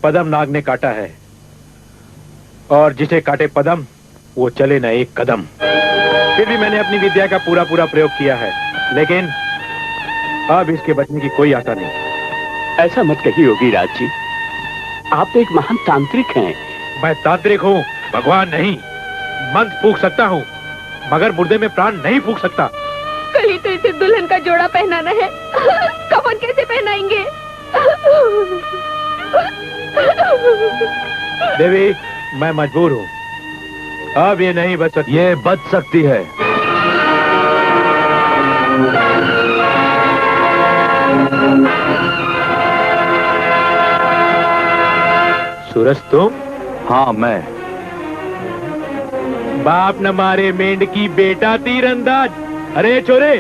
पदम नाग ने काटा है, और जिसे काटे पदम वो चले न एक कदम। फिर भी मैंने अपनी विद्या का पूरा प्रयोग किया है, लेकिन अब इसके बचने की कोई आशा नहीं। ऐसा मत कहिए योगीराज जी, आप तो एक महान तांत्रिक हैं। मैं तांत्रिक हूँ, भगवान नहीं। मंत्र फूंक सकता हूँ, मगर मुर्दे में प्राण नहीं फूंक सकता। कल ही तो इसे दुल्हन का जोड़ा पहनाना है, कफन कैसे पहनाएंगे? देवी, मैं मजबूर हूँ, अब ये नहीं बच सकती। ये बच सकती है। सूरज तुम? हाँ मैं। बाप न मारे मेंढकी बेटा तीरंदाज। अरे छोरे,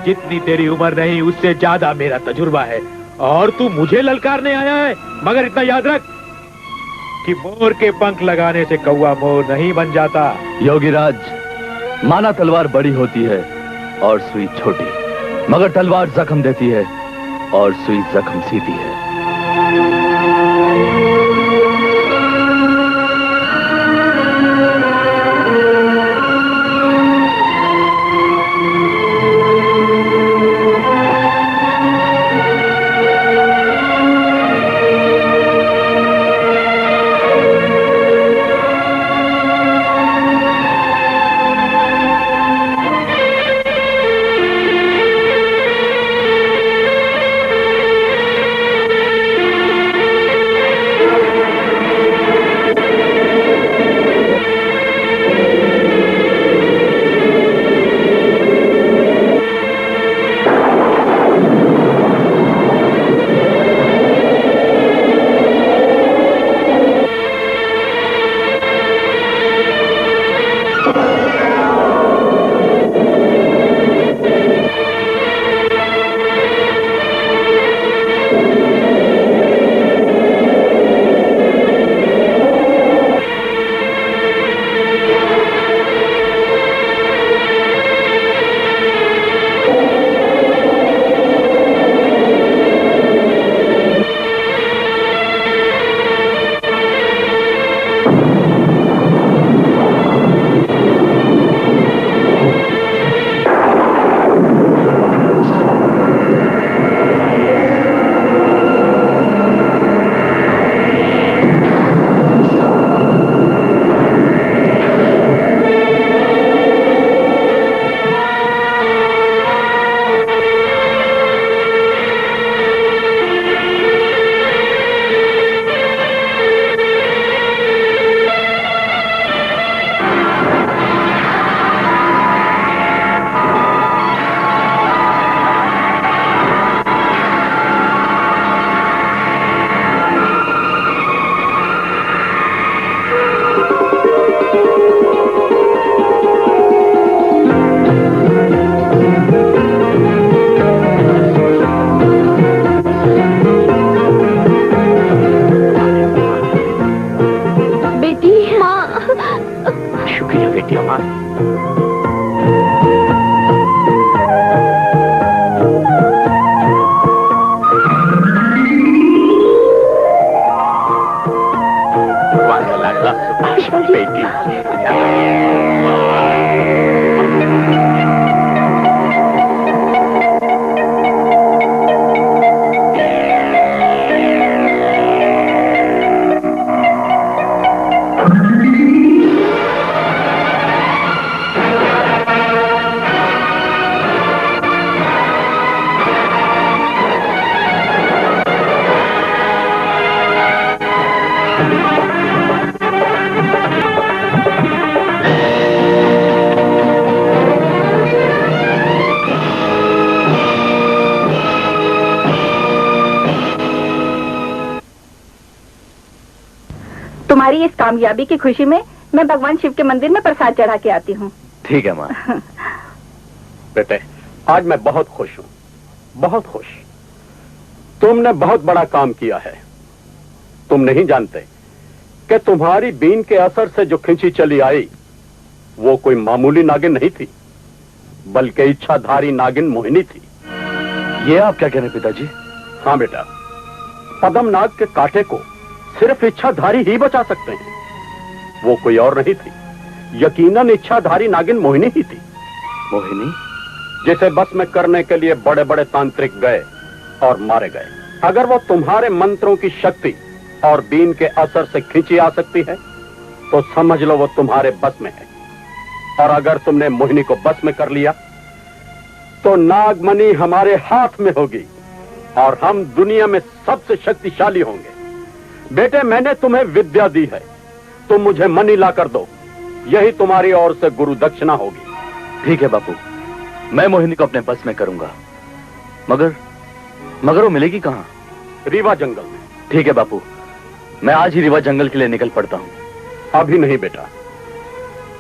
जितनी तेरी उम्र नहीं उससे ज्यादा मेरा तजुर्बा है, और तू मुझे ललकारने आया है। मगर इतना याद रख कि मोर के पंख लगाने से कौवा मोर नहीं बन जाता। योगीराज, माना तलवार बड़ी होती है और सुई छोटी, मगर तलवार जख्म देती है और सुई जख्म सीती है। तुम्हारी इस कामयाबी की खुशी में मैं भगवान शिव के मंदिर में प्रसाद चढ़ा के आती हूँ। ठीक है माँ। बेटे, आज मैं बहुत खुश हूँ, बहुत खुश। तुमने बहुत बड़ा काम किया है। तुम नहीं जानते कि तुम्हारी बीन के असर से जो खिंची चली आई वो कोई मामूली नागिन नहीं थी, बल्कि इच्छाधारी नागिन मोहिनी थी। ये आप क्या कह रहे पिताजी? हाँ बेटा, पदम नाग के कांटे को सिर्फ इच्छाधारी ही बचा सकते हैं। वो कोई और नहीं थी, यकीनन इच्छाधारी नागिन मोहिनी ही थी। मोहिनी? जिसे बस में करने के लिए बड़े बड़े तांत्रिक गए और मारे गए। अगर वो तुम्हारे मंत्रों की शक्ति और बीन के असर से खींची आ सकती है तो समझ लो वो तुम्हारे बस में है। और अगर तुमने मोहिनी को बस में कर लिया तो नागमणि हमारे हाथ में होगी और हम दुनिया में सबसे शक्तिशाली होंगे। बेटे, मैंने तुम्हें विद्या दी है, तुम मुझे मणि ला कर दो, यही तुम्हारी ओर से गुरु दक्षिणा होगी। ठीक है बापू, मैं मोहिनी को अपने बस में करूंगा। मगर वो मिलेगी कहाँ? रीवा जंगल में। ठीक है बापू, मैं आज ही रीवा जंगल के लिए निकल पड़ता हूँ। अभी नहीं बेटा,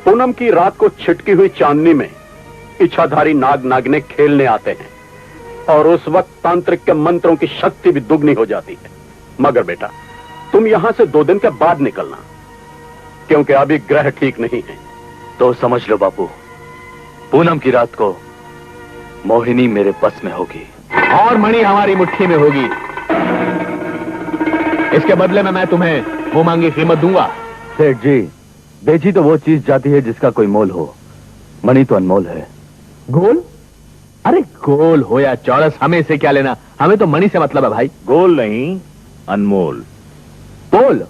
पूनम की रात को छिटकी हुई चांदनी में इच्छाधारी नाग नागिनें खेलने आते हैं और उस वक्त तांत्रिक के मंत्रों की शक्ति भी दुगनी हो जाती है। मगर बेटा, तुम यहां से 2 दिन के बाद निकलना, क्योंकि अभी ग्रह ठीक नहीं है। तो समझ लो बापू, पूनम की रात को मोहिनी मेरे बस में होगी और मणि हमारी मुट्ठी में होगी। इसके बदले में मैं तुम्हें मुंह मांगी कीमत दूंगा। सेठ जी, बेची तो वो चीज जाती है जिसका कोई मोल हो, मणि तो अनमोल है। गोल? अरे गोल हो या चौरस, हमें से क्या लेना, हमें तो मणि से मतलब है भाई। गोल नहीं, अनमोल। पोल?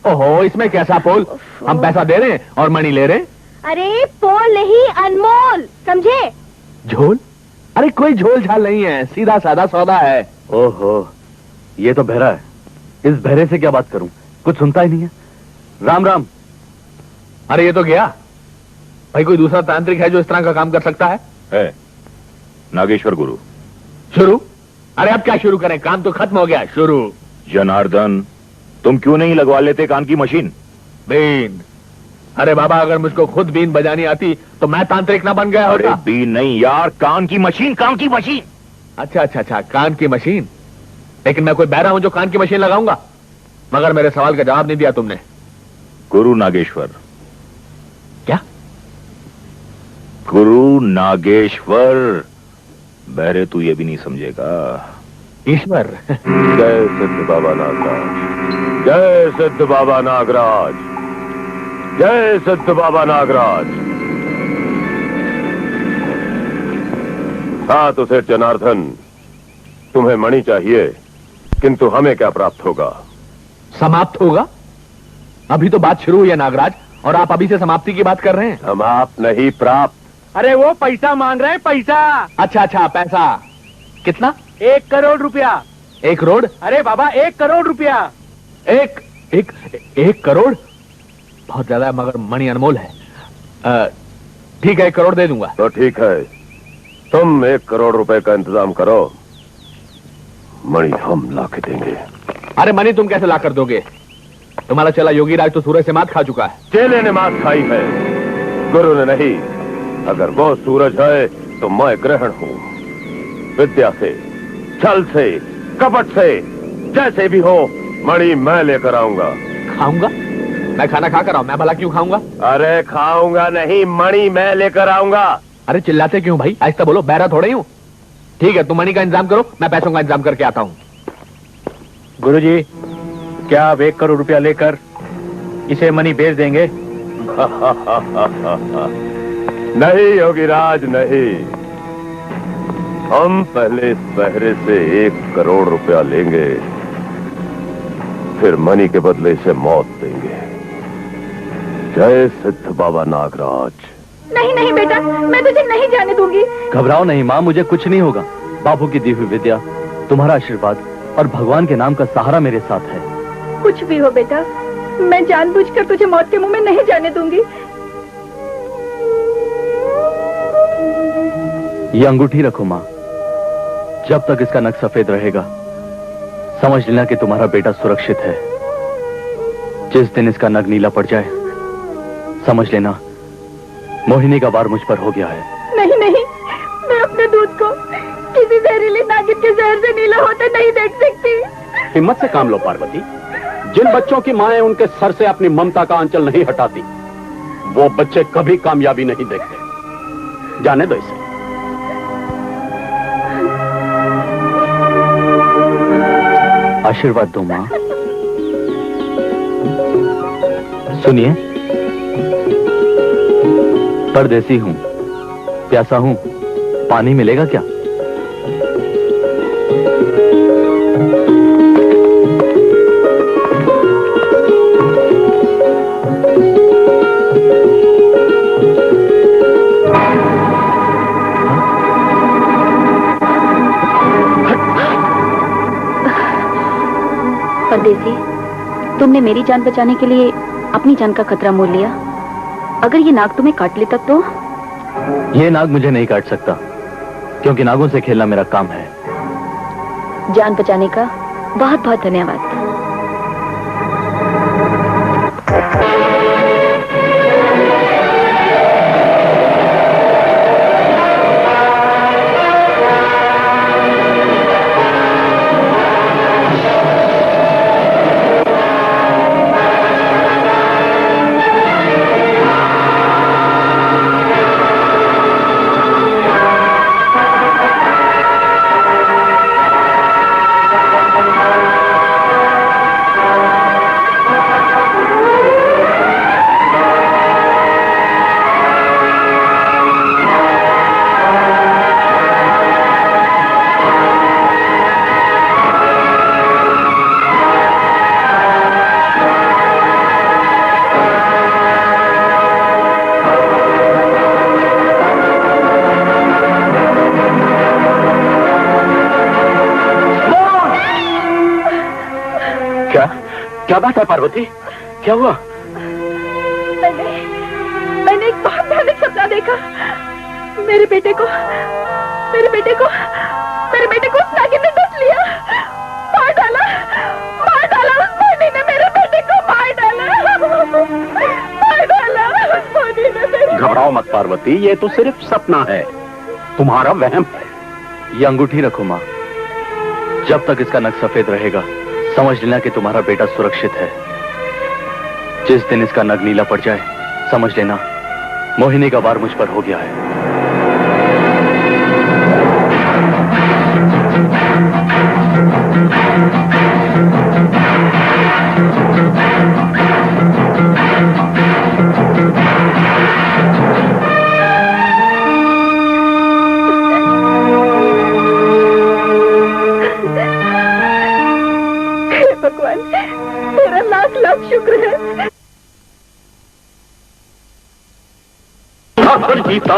ओहो, इसमें कैसा पोल? हम पैसा दे रहे हैं और मणि ले रहे हैं। अरे पोल नहीं, अनमोल, समझे? झोल? अरे कोई झोल झाल नहीं है, सीधा साधा सौदा है। ओहो, ये तो बहरा है। इस बहरे से क्या बात करूं, कुछ सुनता ही नहीं है। राम राम। अरे ये तो गया भाई, कोई दूसरा तांत्रिक है जो इस तरह का काम कर सकता है? नागेश्वर गुरु। शुरू? अरे अब क्या शुरू करें, काम तो खत्म हो गया, शुरू। जनार्दन, तुम क्यों नहीं लगवा लेते कान की मशीन? बीन? अरे बाबा, अगर मुझको खुद बीन बजानी आती तो मैं तांत्रिक ना बन गया अरे होता। बीन नहीं यार, कान की मशीन, कान की मशीन। अच्छा, कान की मशीन। लेकिन मैं कोई बहरा हूं जो कान की मशीन लगाऊंगा? मगर मेरे सवाल का जवाब नहीं दिया तुमने। गुरु नागेश्वर। क्या? गुरु नागेश्वर। बहरे तू ये भी नहीं समझेगा। ईश्वर? जय सिद्ध बाबा नागराज, जय सिद्ध बाबा नागराज, जय सिद्ध बाबा नागराज। हाँ तो सेठ जनार्दन, तुम्हें मणि चाहिए, किंतु हमें क्या प्राप्त होगा? समाप्त होगा? अभी तो बात शुरू हुई है नागराज, और आप अभी से समाप्ति की बात कर रहे हैं। समाप्त नहीं, प्राप्त। अरे वो पैसा मांग रहे हैं, पैसा। अच्छा, पैसा कितना? 1 करोड़ रुपया। 1 करोड़? अरे बाबा, 1 करोड़ रुपया। एक करोड़ बहुत ज्यादा है, मगर मणि अनमोल है। ठीक है, 1 करोड़ दे दूंगा। तो ठीक है, तुम 1 करोड़ रुपए का इंतजाम करो, मणि हम ला के देंगे। अरे मणि तुम कैसे ला कर दोगे? तुम्हारा चला योगी राज तो सूरज से मात खा चुका है। चेले ने मात खाई है, गुरु ने नहीं। अगर वो सूरज है तो मैं ग्रहण हूं। विद्या से, छल से, कपट से, जैसे भी हो, मणि मैं लेकर आऊंगा। खाऊंगा? मैं खाना खा कर आऊं, मैं भला क्यों खाऊंगा? अरे खाऊंगा नहीं, मणि मैं लेकर आऊंगा। अरे चिल्लाते क्यों भाई, आहिस्ता बोलो, बहरा थोड़ा ही हूं। ठीक है, तुम मणि का इंतजाम करो, मैं पैसों का इंतजाम करके आता हूं। गुरुजी, क्या आप 1 करोड़ रुपया लेकर इसे मणि बेच देंगे? नहीं योगीराज, नहीं। हम पहले इस बहरे से 1 करोड़ रुपया लेंगे, फिर मणि के बदले से मौत देंगे। जय सिद्ध बाबा नागराज। नहीं बेटा, मैं तुझे नहीं जाने दूंगी। घबराओ नहीं माँ, मुझे कुछ नहीं होगा। बापू की दी हुई विद्या, तुम्हारा आशीर्वाद और भगवान के नाम का सहारा मेरे साथ है। कुछ भी हो बेटा, मैं जानबूझकर तुझे मौत के मुंह में नहीं जाने दूंगी। ये अंगूठी रखो माँ, जब तक इसका नग सफेद रहेगा समझ लेना कि तुम्हारा बेटा सुरक्षित है। जिस दिन इसका नग नीला पड़ जाए समझ लेना मोहिनी का वार मुझ पर हो गया है। नहीं, मैं अपने दूध को किसी जहरीली नागिन के जहर से नीला होते नहीं देख सकती। हिम्मत से काम लो पार्वती। जिन बच्चों की माएं उनके सर से अपनी ममता का आंचल नहीं हटाती, वो बच्चे कभी कामयाबी नहीं देखते। जाने दो इसे। आशीर्वाद दो माँ। सुनिए, परदेसी हूं, प्यासा हूं, पानी मिलेगा क्या? परदेसी, तुमने मेरी जान बचाने के लिए अपनी जान का खतरा मोल लिया। अगर ये नाग तुम्हें काट ले तब तो? ये नाग मुझे नहीं काट सकता, क्योंकि नागों से खेलना मेरा काम है। जान बचाने का बहुत बहुत धन्यवाद। क्या बात है पार्वती, क्या हुआ? मैंने एक बहुत भयानक सपना देखा। मेरे बेटे को उस नागिन ने डस लिया, मार डाला उस मोनी ने मेरे बेटे को मार डाला उस मोनी ने मेरे। घबराओ मत पार्वती, ये तो सिर्फ सपना है, तुम्हारा वहम है। ये अंगूठी रखो माँ, जब तक इसका नग सफेद रहेगा समझ लेना कि तुम्हारा बेटा सुरक्षित है। जिस दिन इसका नग नीला पड़ जाए समझ लेना मोहिनी का वार मुझ पर हो गया है। भगवान, तेरा लाख लाख शुक्र है। जीता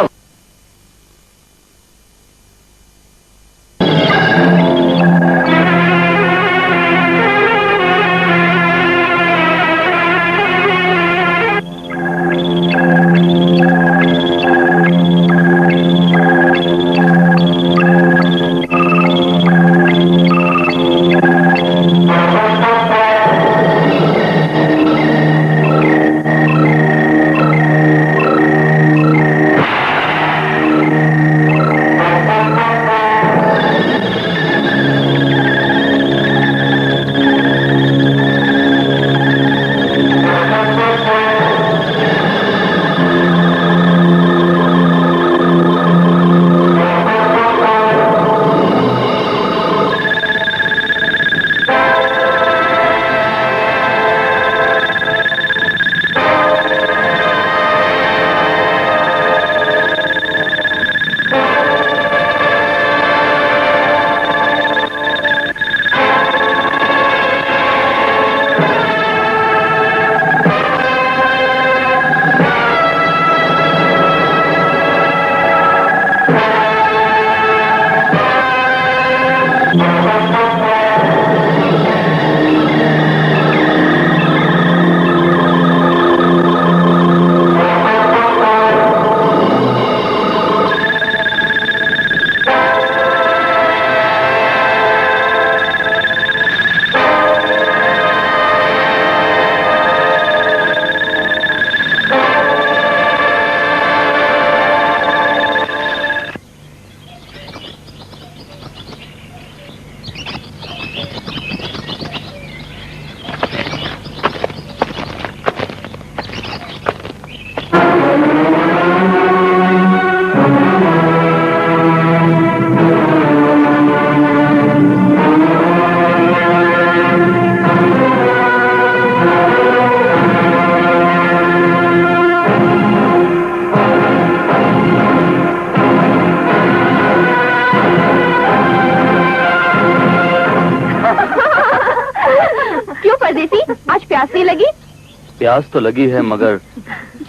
प्यास तो लगी है, मगर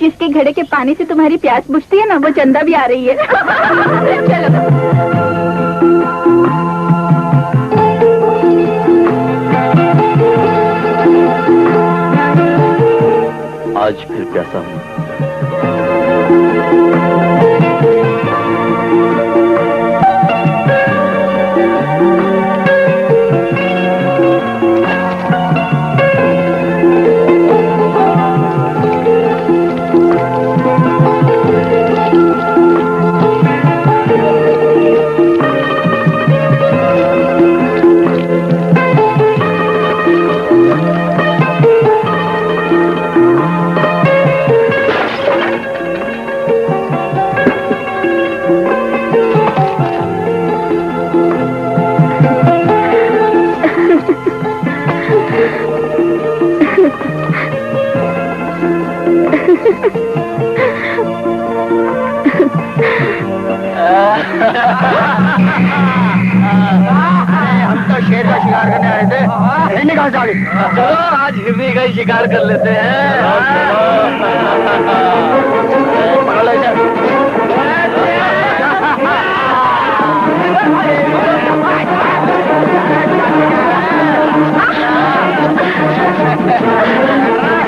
जिसके घड़े के पानी से तुम्हारी प्यास बुझती है ना, वो चंदा भी आ रही है। चलो। आज फिर प्यासा हूं। हम तो शेर का शिकार करने आए थे। हिरनी कहाँ से आ गई? चलो आज हिरनी का ही शिकार कर लेते हैं। पकड़ ले इसे।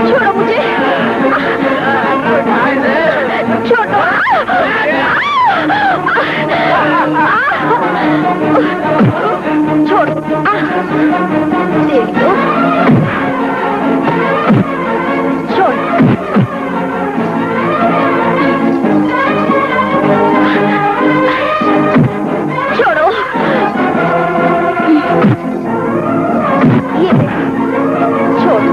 छोड़ो मुझे। छोड़ो। छोड़ो। दे दो। छोड़। छोड़ो। ये छोड़।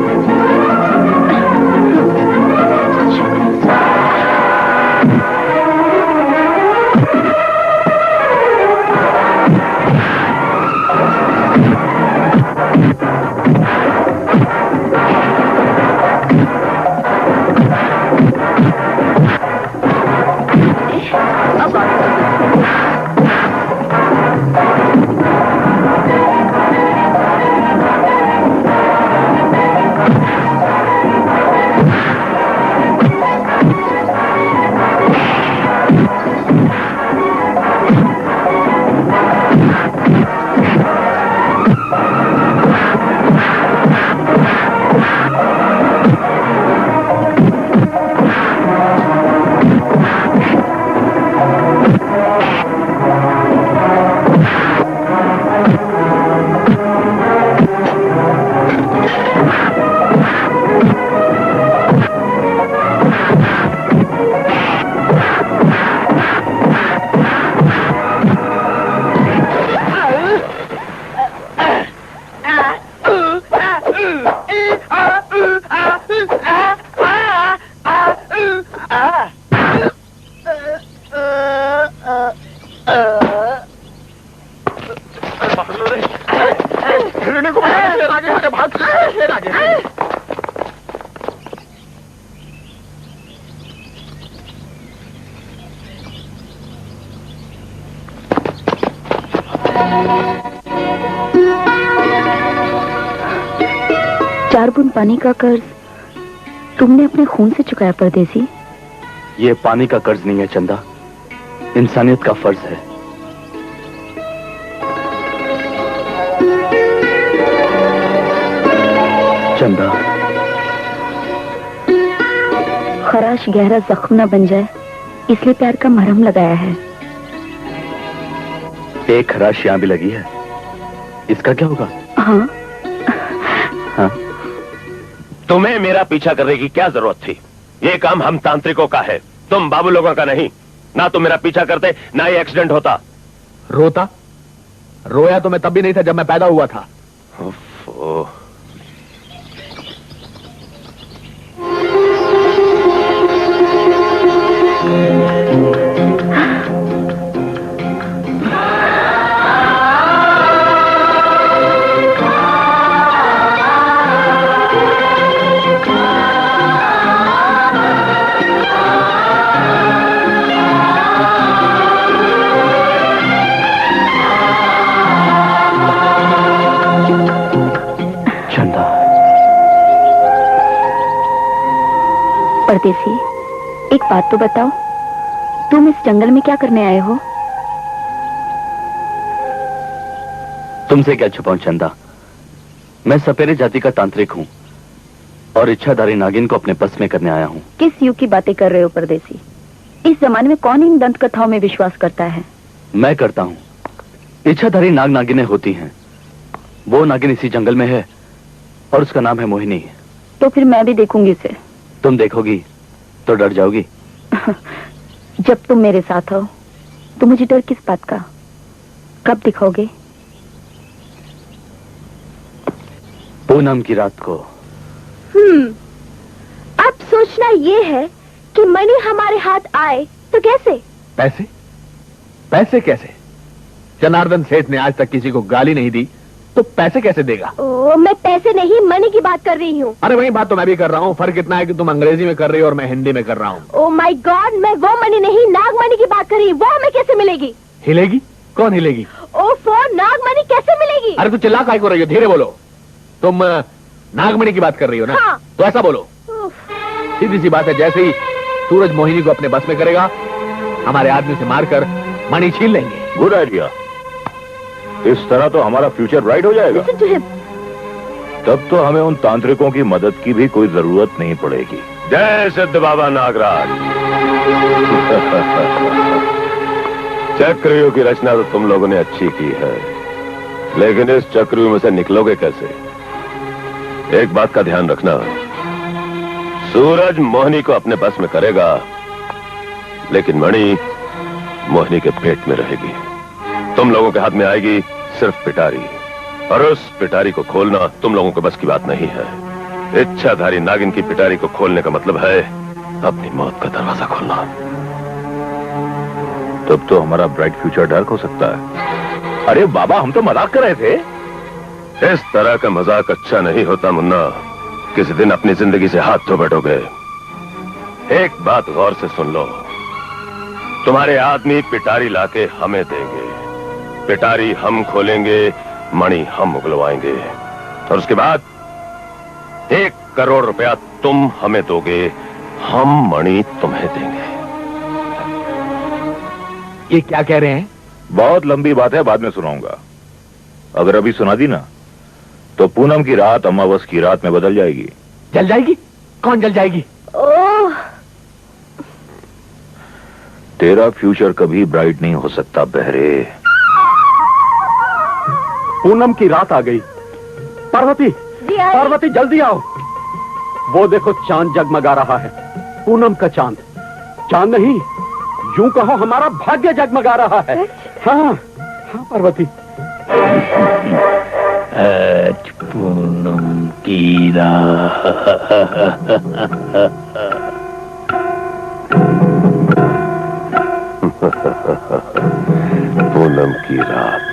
चार बूंद पानी का कर्ज तुमने अपने खून से चुकाया परदेसी। ये पानी का कर्ज नहीं है चंदा, इंसानियत का फर्ज है। चंदा, खराश गहरा जख्म न बन जाए इसलिए प्यार का मरहम लगाया है। एक खराश यहां भी लगी है, इसका क्या होगा? हाँ हाँ, तुम्हें मेरा पीछा करने की क्या जरूरत थी? ये काम हम तांत्रिकों का है, तुम बाबू लोगों का नहीं। ना तुम मेरा पीछा करते, ना ये एक्सीडेंट होता। रोता? रोया तो मैं तब भी नहीं था जब मैं पैदा हुआ था। उफ़, परदेसी, एक बात तो बताओ, तुम इस जंगल में क्या करने आए हो? तुमसे क्या छुपाऊं चंदा, मैं सपेरे जाति का तांत्रिक हूं और इच्छाधारी नागिन को अपने बस में करने आया हूं। किस युग की बातें कर रहे हो परदेसी? इस जमाने में कौन इन दंत कथाओं में विश्वास करता है? मैं करता हूं। इच्छाधारी नाग नागिनें होती हैं। वो नागिन इसी जंगल में है और उसका नाम है मोहिनी। तो फिर मैं भी देखूंगी उसे। तुम देखोगी तो डर जाओगी। जब तुम मेरे साथ हो तो मुझे डर किस बात का? कब दिखाओगे? पूनम की रात को। अब सोचना ये है कि मणि हमारे हाथ आए तो कैसे? पैसे? पैसे कैसे? जनार्दन सेठ ने आज तक किसी को गाली नहीं दी, तो पैसे कैसे देगा? ओ, मैं पैसे नहीं मणि की बात कर रही हूँ। अरे वही बात तो मैं भी कर रहा हूँ, फर्क इतना है कि तुम अंग्रेजी में कर रही हो और मैं हिंदी में कर रहा हूँ। ओ माय गॉड, मैं वो मणि नहीं नागमणि की बात कर रही हूँ। वो हमें कैसे मिलेगी? हिलेगी? कौन हिलेगी? ओफो, नागमणि कैसे मिलेगी? अरे तू चिल्ला काहे को रही हो? धीरे बोलो। तुम नागमणि की बात कर रही हो ना? हाँ। तो ऐसा बोलो। सीधी सी बात है, जैसे ही सूरज मोहिनी को अपने बस में करेगा, हमारे आदमी से मारकर मणि छीन लेंगे। Good idea. इस तरह तो हमारा फ्यूचर ब्राइट हो जाएगा। तब तो हमें उन तांत्रिकों की मदद की भी कोई जरूरत नहीं पड़ेगी। जय सिद्ध बाबा नागराज। चक्रव्यूह की रचना तो तुम लोगों ने अच्छी की है, लेकिन इस चक्रव्यूह में से निकलोगे कैसे? एक बात का ध्यान रखना, सूरज मोहिनी को अपने बस में करेगा, लेकिन मणि मोहिनी के पेट में रहेगी। तुम लोगों के हाथ में आएगी सिर्फ पिटारी, और उस पिटारी को खोलना तुम लोगों के बस की बात नहीं है। इच्छाधारी नागिन की पिटारी को खोलने का मतलब है अपनी मौत का दरवाजा खोलना। तब तो हमारा ब्राइट फ्यूचर डार्क हो सकता है। अरे बाबा, हम तो मजाक कर रहे थे। इस तरह का मजाक अच्छा नहीं होता मुन्ना। किसी दिन अपनी जिंदगी से हाथ धो बैठोगे। एक बात गौर से सुन लो, तुम्हारे आदमी पिटारी लाके हमें देंगे, पिटारी हम खोलेंगे, मणि हम उगलवाएंगे, और उसके बाद 1 करोड़ रुपया तुम हमें दोगे, हम मणि तुम्हें देंगे। ये क्या कह रहे हैं? बहुत लंबी बात है, बाद में सुनाऊंगा। अगर अभी सुना दी ना तो पूनम की रात अमावस की रात में बदल जाएगी। जल जाएगी? कौन जल जाएगी? ओह, तेरा फ्यूचर कभी ब्राइट नहीं हो सकता बहरे। पूनम की रात आ गई। पार्वती, पार्वती जल्दी आओ। वो देखो चांद जगमगा रहा है। पूनम का चांद। चांद नहीं, यूं कहो हमारा भाग्य जगमगा रहा है। हाँ हाँ पार्वती। पूनम की रात। पूनम की रात।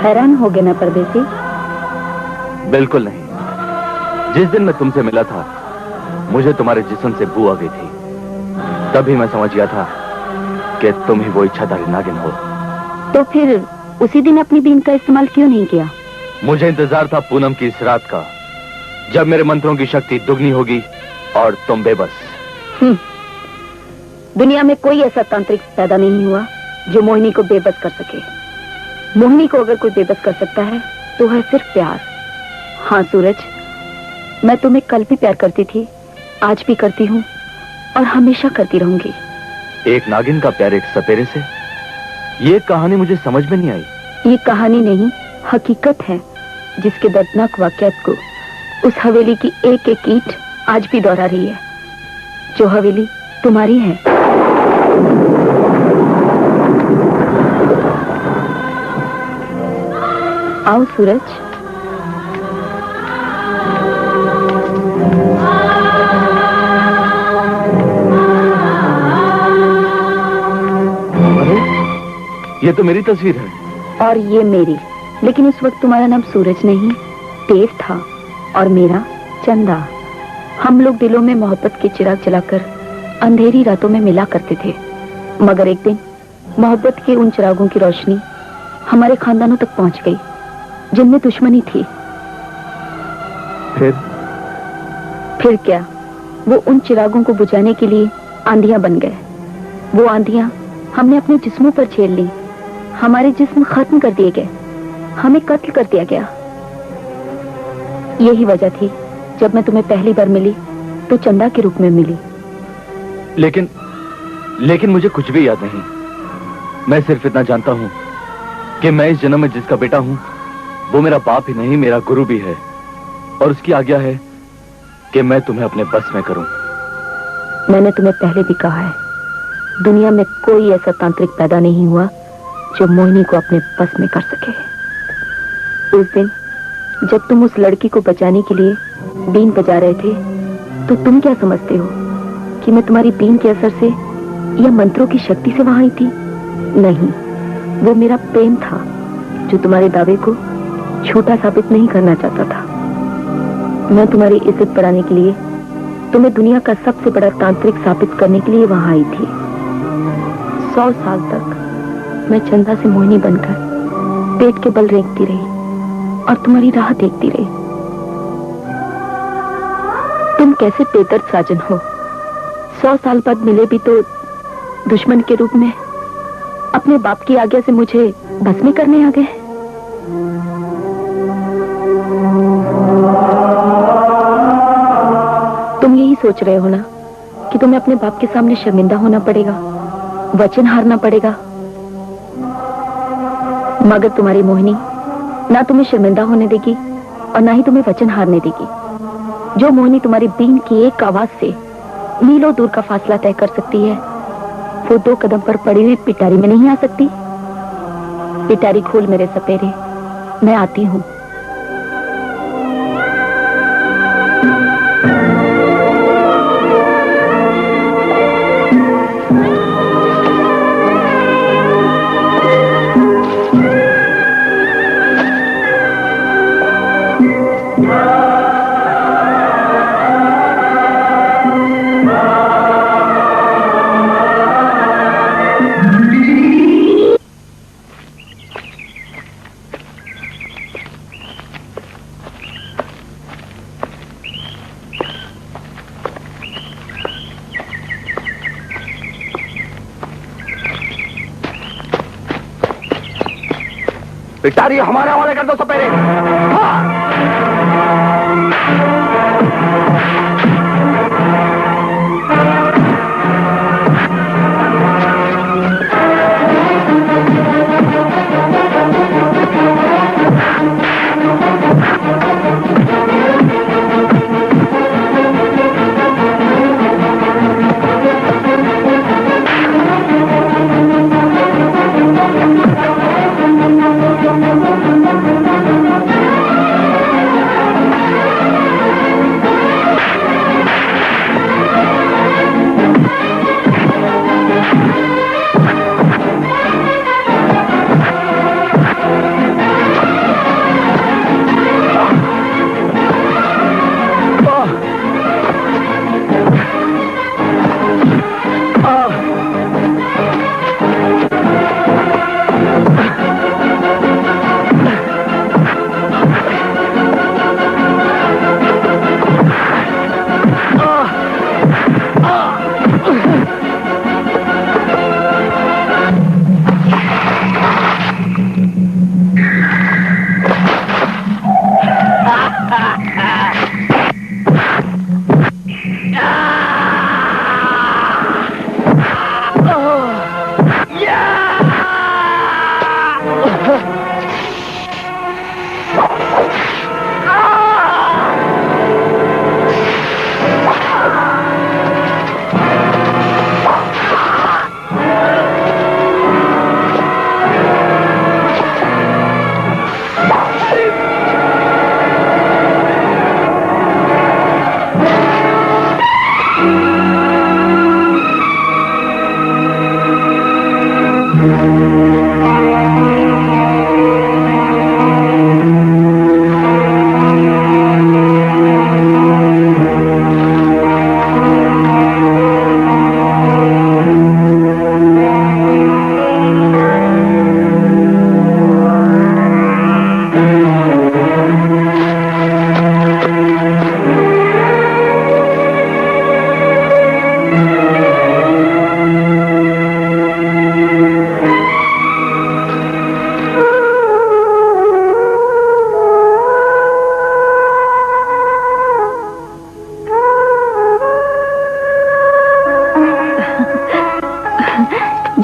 हैरान हो गए ना परदेसी? बिल्कुल नहीं। जिस दिन मैं तुमसे मिला था, मुझे तुम्हारे जिस्म से बू आ गई थी। तभी मैं समझ गया था कि तुम ही वो इच्छाधारी नागिन हो। तो फिर उसी दिन अपनी बीन का इस्तेमाल क्यों नहीं किया? मुझे इंतजार था पूनम की इस रात का, जब मेरे मंत्रों की शक्ति दुगनी होगी और तुम बेबस। दुनिया में कोई ऐसा तांत्रिक पैदा नहीं हुआ जो मोहिनी को बेबस कर सके। मोहिनी को अगर कोई बेबस कर सकता है तो है सिर्फ प्यार। हाँ सूरज, मैं तुम्हें कल भी प्यार करती थी, आज भी करती हूँ और हमेशा करती रहूंगी। एक नागिन का प्यार एक सपेरे से? ये कहानी मुझे समझ में नहीं आई। ये कहानी नहीं, हकीकत है, जिसके दर्दनाक वाकयात को उस हवेली की एक एक ईंट आज भी दोहरा रही है, जो हवेली तुम्हारी है। आओ सूरज। अरे ये तो मेरी तस्वीर है। और ये मेरी, लेकिन उस वक्त तुम्हारा नाम सूरज नहीं देव था और मेरा चंदा। हम लोग दिलों में मोहब्बत के चिराग जलाकर अंधेरी रातों में मिला करते थे, मगर एक दिन मोहब्बत के उन चिरागों की रोशनी हमारे खानदानों तक पहुंच गई जिनमें दुश्मनी थी। फिर क्या, वो उन चिरागों को बुझाने के लिए आंधियां बन गए। वो आंधियां हमने अपने जिस्मों पर झेल ली, हमारे जिस्म खत्म कर दिए गए, हमें कत्ल कर दिया गया। यही वजह थी जब मैं तुम्हें पहली बार मिली तो चंदा के रूप में मिली। लेकिन मुझे कुछ भी याद नहीं। मैं सिर्फ इतना जानता हूं कि मैं इस जन्म में जिसका बेटा हूं वो मेरा बाप ही नहीं, मेरा गुरु भी है, और उसकी आज्ञा है कि मैं तुम्हें अपने बस में करूं। मैंने तुम्हें पहले भी कहा है, दुनिया में कोई ऐसा तांत्रिक पैदा नहीं हुआ जो मोहिनी को अपने बस में कर सके। उस दिन जब तुम उस लड़की को बचाने के लिए बीन बजा रहे थे तो तुम क्या समझते हो कि मैं तुम्हारी बीन के असर से या मंत्रों की शक्ति से वहां आई थी? नहीं, वो मेरा प्रेम था जो तुम्हारे दावे को झूठा साबित नहीं करना चाहता था। मैं तुम्हारी इज्जत बढ़ाने के लिए, तुम्हें दुनिया का सबसे बड़ा तांत्रिक साबित करने के लिए वहां आई थी। 100 साल तक मैं चंदा से मोहिनी बनकर पेट के बल रेंगती रही और तुम्हारी राह देखती रही। तुम कैसे बेदर्द साजन हो, 100 साल बाद मिले भी तो दुश्मन के रूप में अपने बाप की आज्ञा से मुझे भस्मी करने आ गए। तुम यही सोच रहे हो ना कि तुम्हें अपने बाप के सामने शर्मिंदा होना पड़ेगा, वचन हारना पड़ेगा, मगर तुम्हारी मोहिनी ना तुम्हें शर्मिंदा होने देगी और ना ही तुम्हें वचन हारने देगी। जो मोहिनी तुम्हारी बीन की एक आवाज से मीलों दूर का फासला तय कर सकती है, वो 2 कदम पर पड़ी हुई पिटारी में नहीं आ सकती। पिटारी खोल मेरे सपेरे, मैं आती हूँ। पिटारी हमारे हवाले कर दो सपेरे।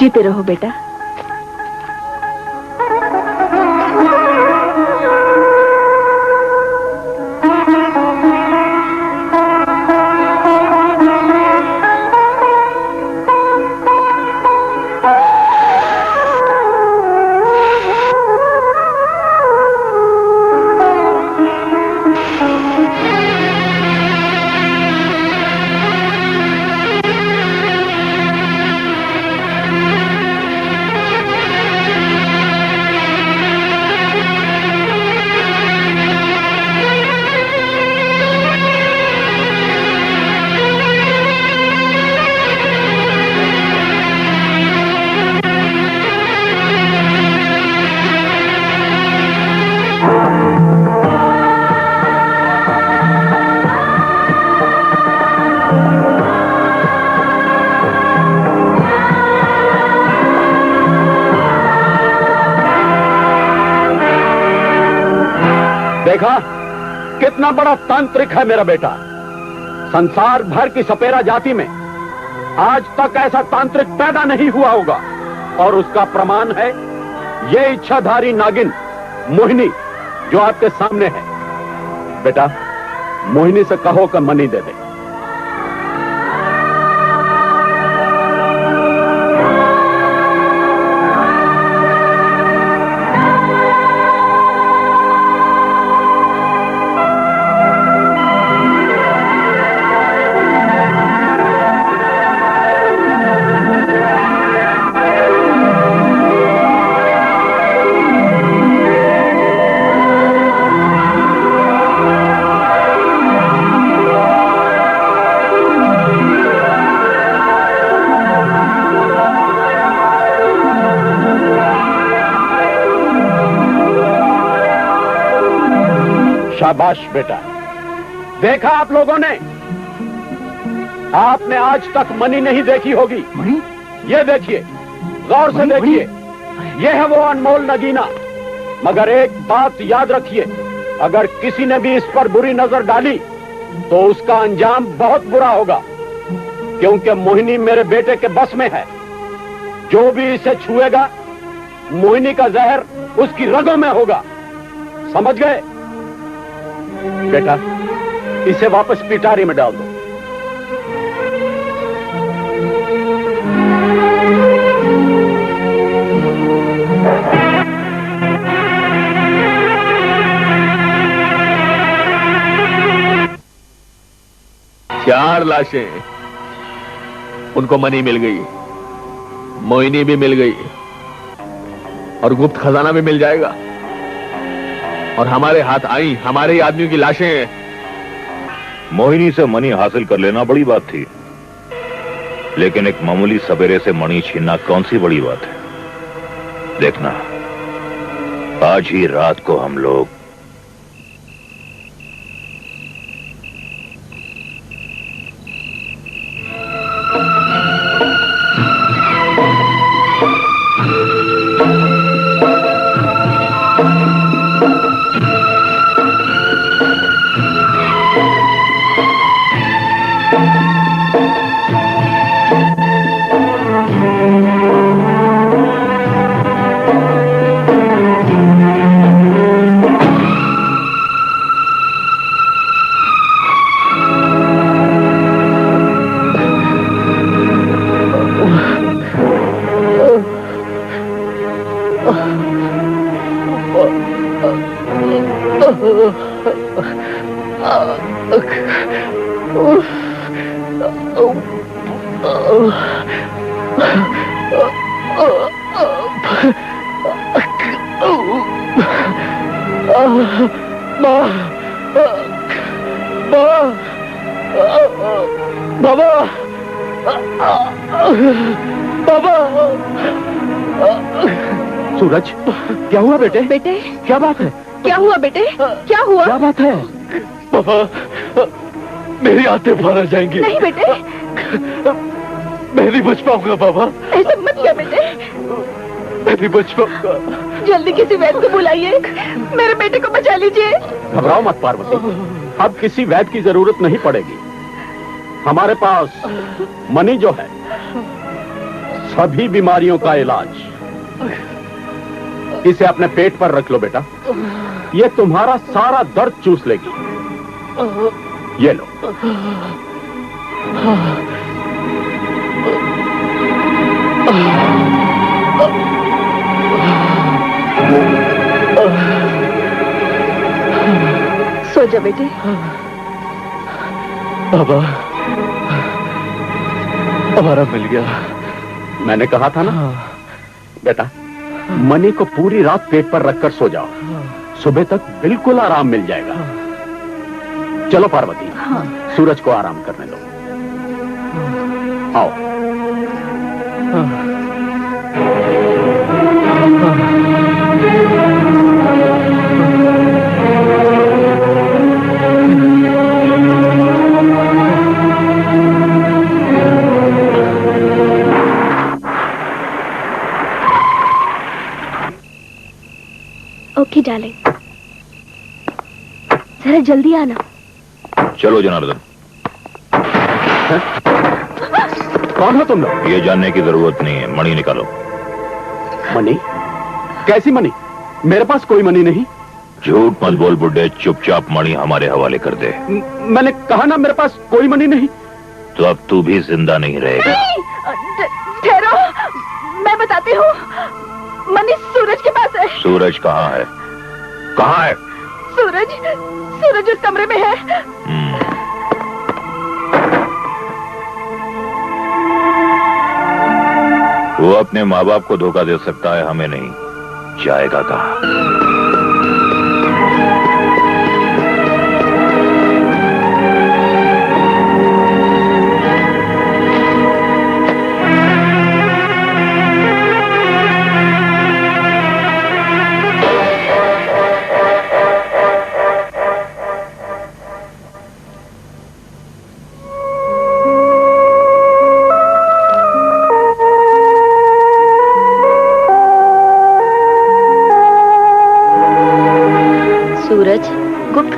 जीते रहो बेटा। देखा कितना बड़ा तांत्रिक है मेरा बेटा। संसार भर की सपेरा जाति में आज तक ऐसा तांत्रिक पैदा नहीं हुआ होगा, और उसका प्रमाण है ये इच्छाधारी नागिन मोहिनी जो आपके सामने है। बेटा, मोहिनी से कहो कि मनी दे दे। शाबाश बेटा। देखा आप लोगों ने, आपने आज तक मनी नहीं देखी होगी। ये देखिए, गौर से देखिए, ये है वो अनमोल नगीना। मगर एक बात याद रखिए, अगर किसी ने भी इस पर बुरी नजर डाली तो उसका अंजाम बहुत बुरा होगा, क्योंकि मोहिनी मेरे बेटे के बस में है। जो भी इसे छुएगा, मोहिनी का जहर उसकी रगों में होगा। समझ गए? बेटा, इसे वापस पिटारी में डाल दो। चार लाशें, उनको मनी मिल गई, मोहिनी भी मिल गई, और गुप्त खजाना भी मिल जाएगा। और हमारे हाथ आई हमारे ही आदमियों की लाशें। मोहिनी से मणि हासिल कर लेना बड़ी बात थी, लेकिन एक मामूली सवेरे से मणि छीनना कौन सी बड़ी बात है। देखना, आज ही रात को हम लोग सूरज, क्या हुआ बेटे? बेटे, क्या बात है? क्या हुआ बेटे? क्या हुआ? क्या बात है? पापा, मेरी आंखें बाहर आ जाएंगी। नहीं बेटे, मैं नहीं बच पाऊंगा पापा। ऐसा मत किया बेटे। मैं नहीं बच पाऊंगा। जल्दी किसी वैद्य को बुलाइए, मेरे बेटे को बचा लीजिए। घबराओ मत पार्वती, अब किसी वैद्य की जरूरत नहीं पड़ेगी। हमारे पास मनी जो है सभी बीमारियों का इलाज। इसे अपने पेट पर रख लो बेटा, ये तुम्हारा सारा दर्द चूस लेगी। ये लो। सो जा बेटे। बाबा, हमारा मिल गया। मैंने कहा था ना बेटा, मनी को पूरी रात पेट पर रखकर सो जाओ, सुबह तक बिल्कुल आराम मिल जाएगा। चलो पार्वती, सूरज को आराम करने दो। आओ। ओके डार्लिंग, जरा जल्दी आना। चलो जनार्दन। कौन हो तुम लोग? ये जानने की जरूरत नहीं है, मणि निकालो। मनी? कैसी मनी? मेरे पास कोई मनी नहीं। झूठ मत बोल बुड्ढे, चुपचाप मणि हमारे हवाले कर दे। मैंने कहा ना मेरे पास कोई मनी नहीं। तो अब तू भी जिंदा नहीं रहेगा। ठहरो, मैं बताती हूँ। मनी सूरज के पास है। सूरज कहाँ है? कहाँ है? सूरज उस कमरे में है। वो अपने माँ बाप को धोखा दे सकता है, हमें नहीं। जाएगा कहाँ?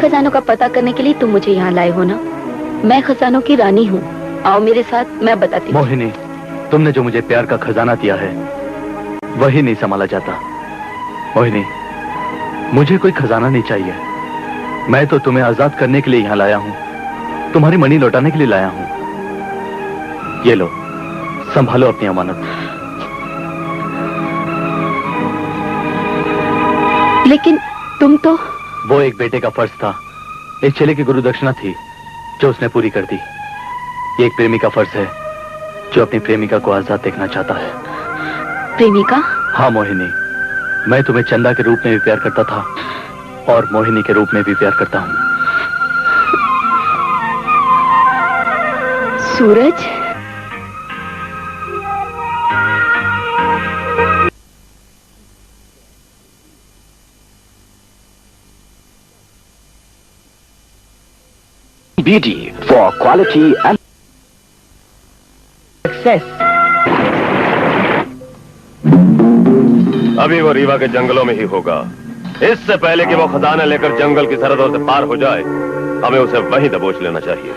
खजानों का पता करने के लिए तुम मुझे यहाँ लाए हो ना? मैं खजानों की रानी हूँ। आओ मेरे साथ, मैं बताती हूँ। मोहिनी, तुमने जो मुझे प्यार का खजाना दिया है वही नहीं संभाला जाता। मोहिनी, मुझे कोई खजाना नहीं चाहिए। मैं तो तुम्हें आजाद करने के लिए यहाँ लाया हूँ, तुम्हारी मणि लौटाने के लिए लाया हूँ। ये लो, संभालो अपनी अमानत। लेकिन तुम तो... वो एक बेटे का फर्ज था, एक चेले की गुरु दक्षिणा थी जो उसने पूरी कर दी। ये एक प्रेमी का फर्ज है जो अपनी प्रेमिका को आजाद देखना चाहता है। प्रेमिका? हाँ मोहिनी, मैं तुम्हें चंदा के रूप में भी प्यार करता था और मोहिनी के रूप में भी प्यार करता हूँ। सूरज? BD for quality and success. अभी वो रीवा के जंगलों में ही होगा। इससे पहले कि वो खजाना लेकर जंगल की सरहदों से पार हो जाए, हमें उसे वहीं दबोच लेना चाहिए।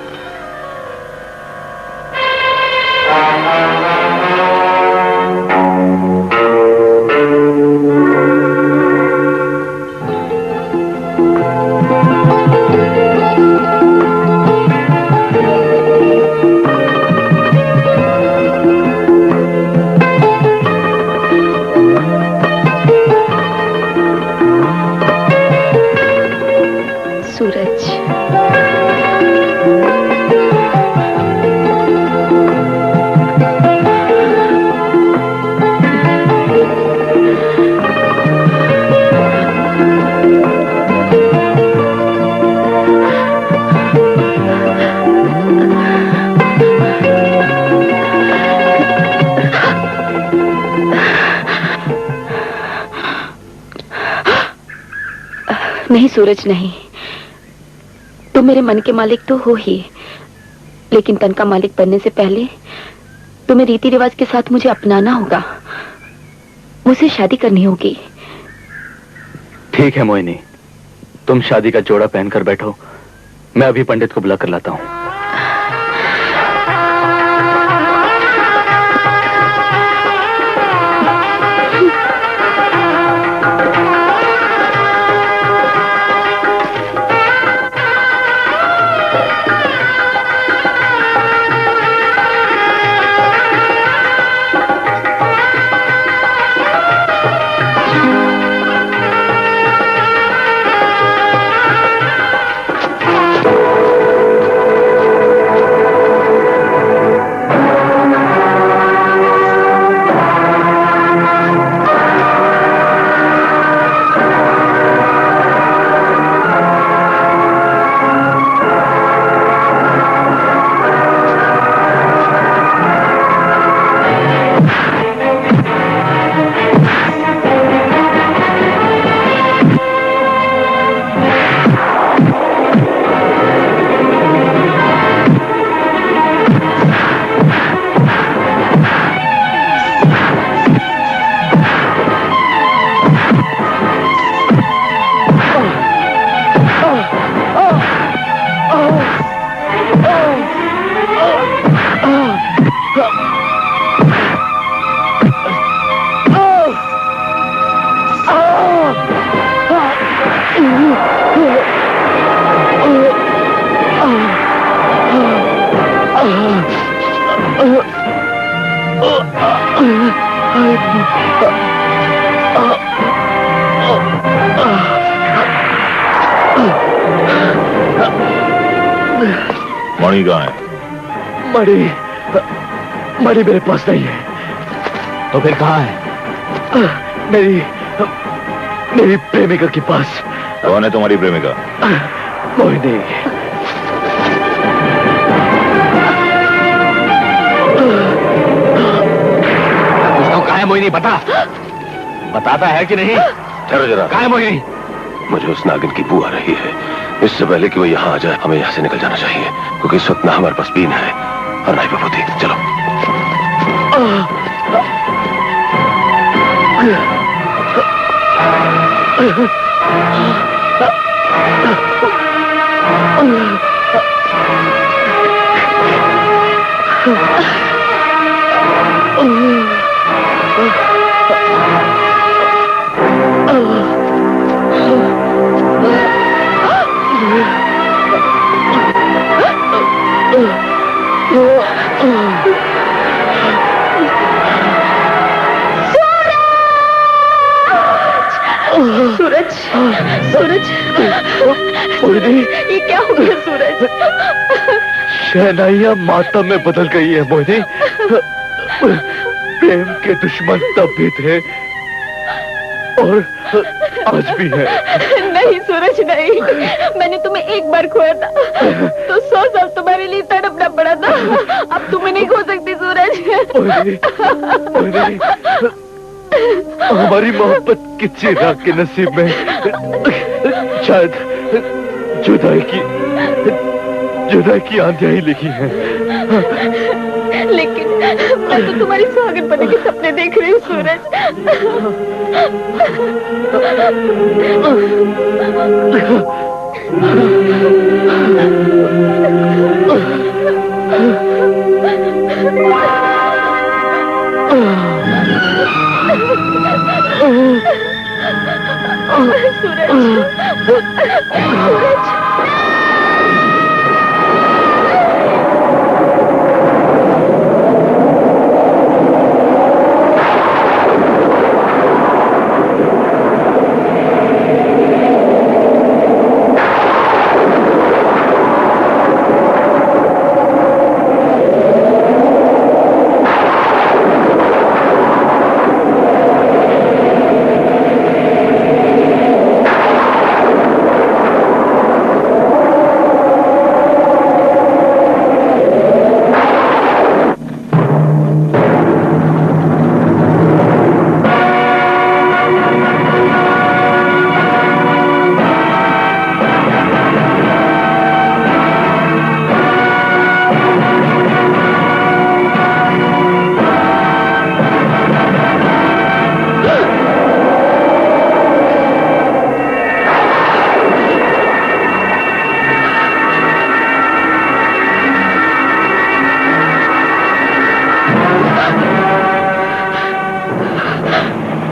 नहीं सूरज, नहीं। तुम मेरे मन के मालिक तो हो ही, लेकिन तन का मालिक बनने से पहले तुम्हें रीति रिवाज के साथ मुझे अपनाना होगा। मुझसे शादी करनी होगी। ठीक है मोहिनी, तुम शादी का जोड़ा पहनकर बैठो, मैं अभी पंडित को बुला कर लाता हूँ। मणि कहाँ है? मणि मेरे पास नहीं है। तो फिर कहाँ है? मेरी प्रेमिका के पास। कौन है तुम्हारी प्रेमिका? मोहिनी। उसको कहाँ है मोहिनी? बताता है कि नहीं? ठहरो जरा। कहाँ है मोहिनी? मुझे उस नागिन की बू आ रही है। इससे पहले कि वो यहाँ आ जाए हमें यहाँ से निकल जाना चाहिए, क्योंकि इस वक्त ना हमारे पास बीन है और ना ही विभूति। चलो। सूरज, सूरज, ये क्या हो गया सूरज? शहनाइयां मातम में बदल गई है मोहिनी। प्रेम के दुश्मन तब भी थे और आज भी है। नहीं सूरज नहीं, मैंने तुम्हें एक बार खोया था तो 100 साल तुम्हारे लिए तड़पना पड़ा था। अब तुम्हें नहीं खो सकती सूरज। मोहिनी, हमारी मोहब्बत की चिराग के नसीब में शायद जुदाई की आंधियां ही लिखी है। लेकिन मैं तो तुम्हारी सुहागन बनने के सपने देख रही हूँ सूरज।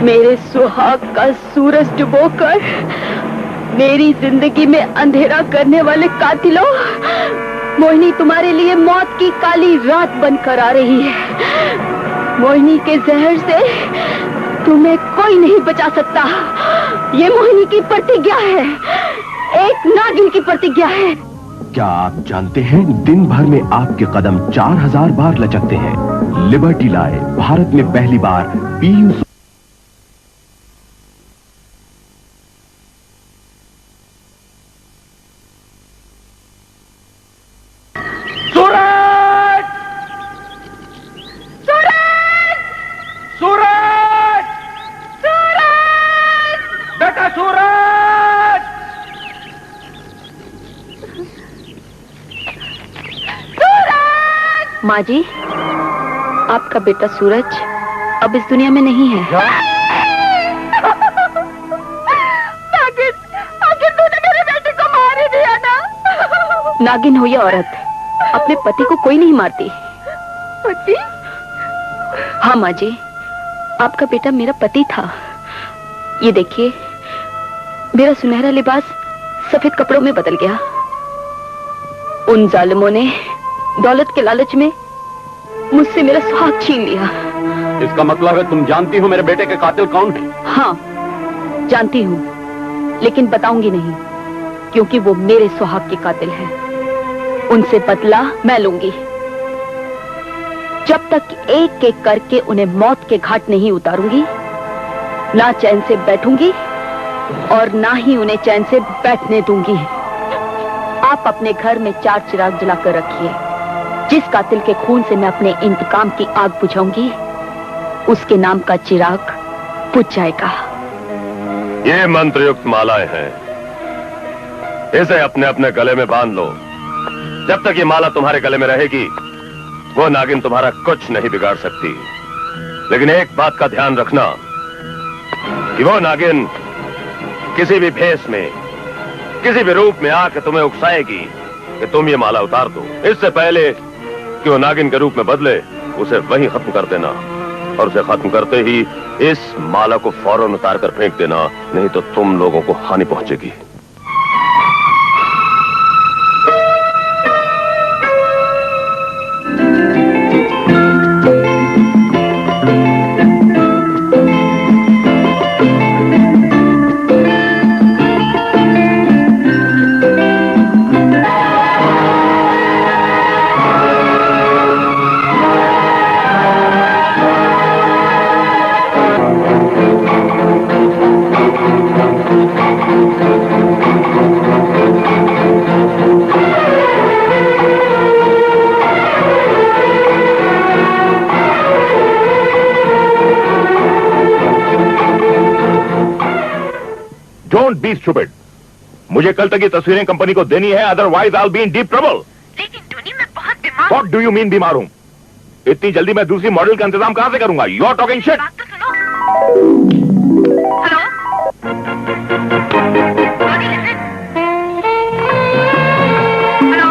मेरे सुहाग का सूरज डुबोकर मेरी जिंदगी में अंधेरा करने वाले कातिलों, मोहिनी तुम्हारे लिए मौत की काली रात बनकर आ रही है। मोहिनी के जहर से तुम्हें कोई नहीं बचा सकता। ये मोहिनी की प्रतिज्ञा है, एक नागिन की प्रतिज्ञा है। क्या आप जानते हैं दिन भर में आपके कदम 4000 बार लचकते हैं। लिबर्टी लाए भारत में पहली बार पीयू माँ जी, आपका बेटा सूरज अब इस दुनिया में नहीं है। आखिर तूने मेरे बेटे को मार ही दिया ना। नागिन हो या औरत, अपने पति को कोई नहीं मारती। पति? हाँ माँ जी, आपका बेटा मेरा पति था। ये देखिए, मेरा सुनहरा लिबास सफेद कपड़ों में बदल गया। उन जालिमों ने दौलत के लालच में मुझसे मेरा सुहाग छीन लिया। इसका मतलब है तुम जानती हो मेरे बेटे के कातिल कौन है? हाँ, जानती हूँ, लेकिन बताऊंगी नहीं, क्योंकि वो मेरे सुहाग के कातिल हैं। उनसे बदला मैं लूंगी। जब तक एक एक करके उन्हें मौत के घाट नहीं उतारूंगी, ना चैन से बैठूंगी और ना ही उन्हें चैन से बैठने दूंगी। आप अपने घर में 4 चिराग जलाकर रखिए। जिस कातिल के खून से मैं अपने इंतकाम की आग बुझाऊंगी, उसके नाम का चिराग बुझ जाएगा। ये मंत्रयुक्त मालाएं हैं, इसे अपने अपने गले में बांध लो। जब तक ये माला तुम्हारे गले में रहेगी, वो नागिन तुम्हारा कुछ नहीं बिगाड़ सकती। लेकिन एक बात का ध्यान रखना कि वो नागिन किसी भी भेष में, किसी भी रूप में आके तुम्हें उकसाएगी कि तुम ये माला उतार दो। इससे पहले कि वो नागिन के रूप में बदले, उसे वहीं खत्म कर देना, और उसे खत्म करते ही इस माला को फौरन उतार कर फेंक देना, नहीं तो तुम लोगों को हानि पहुंचेगी। Stupid. मुझे कल तक ये तस्वीरें कंपनी को देनी है, otherwise I will be in deep trouble. लेकिन टोनी, मैं बहुत बीमार। What do you mean बीमार हूं? इतनी जल्दी मैं दूसरी मॉडल का इंतजाम कहां से करूंगा? You are talking shit. बात तो सुनो। Hello Tony, listen. Hello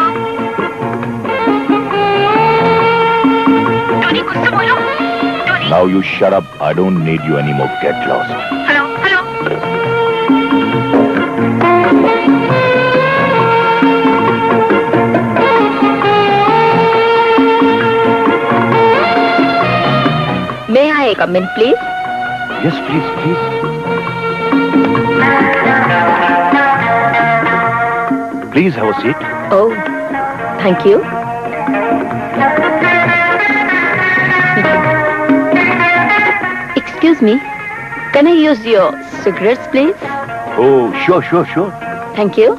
Tony, कुछ तो बोलो। Tony, Now you shut up. I don't need you anymore. Get lost. Hello hello May I come in, please? Yes, please, please. Please have a seat. Oh, thank you. Excuse me, can I use your cigarettes, please? Oh, sure. Thank you.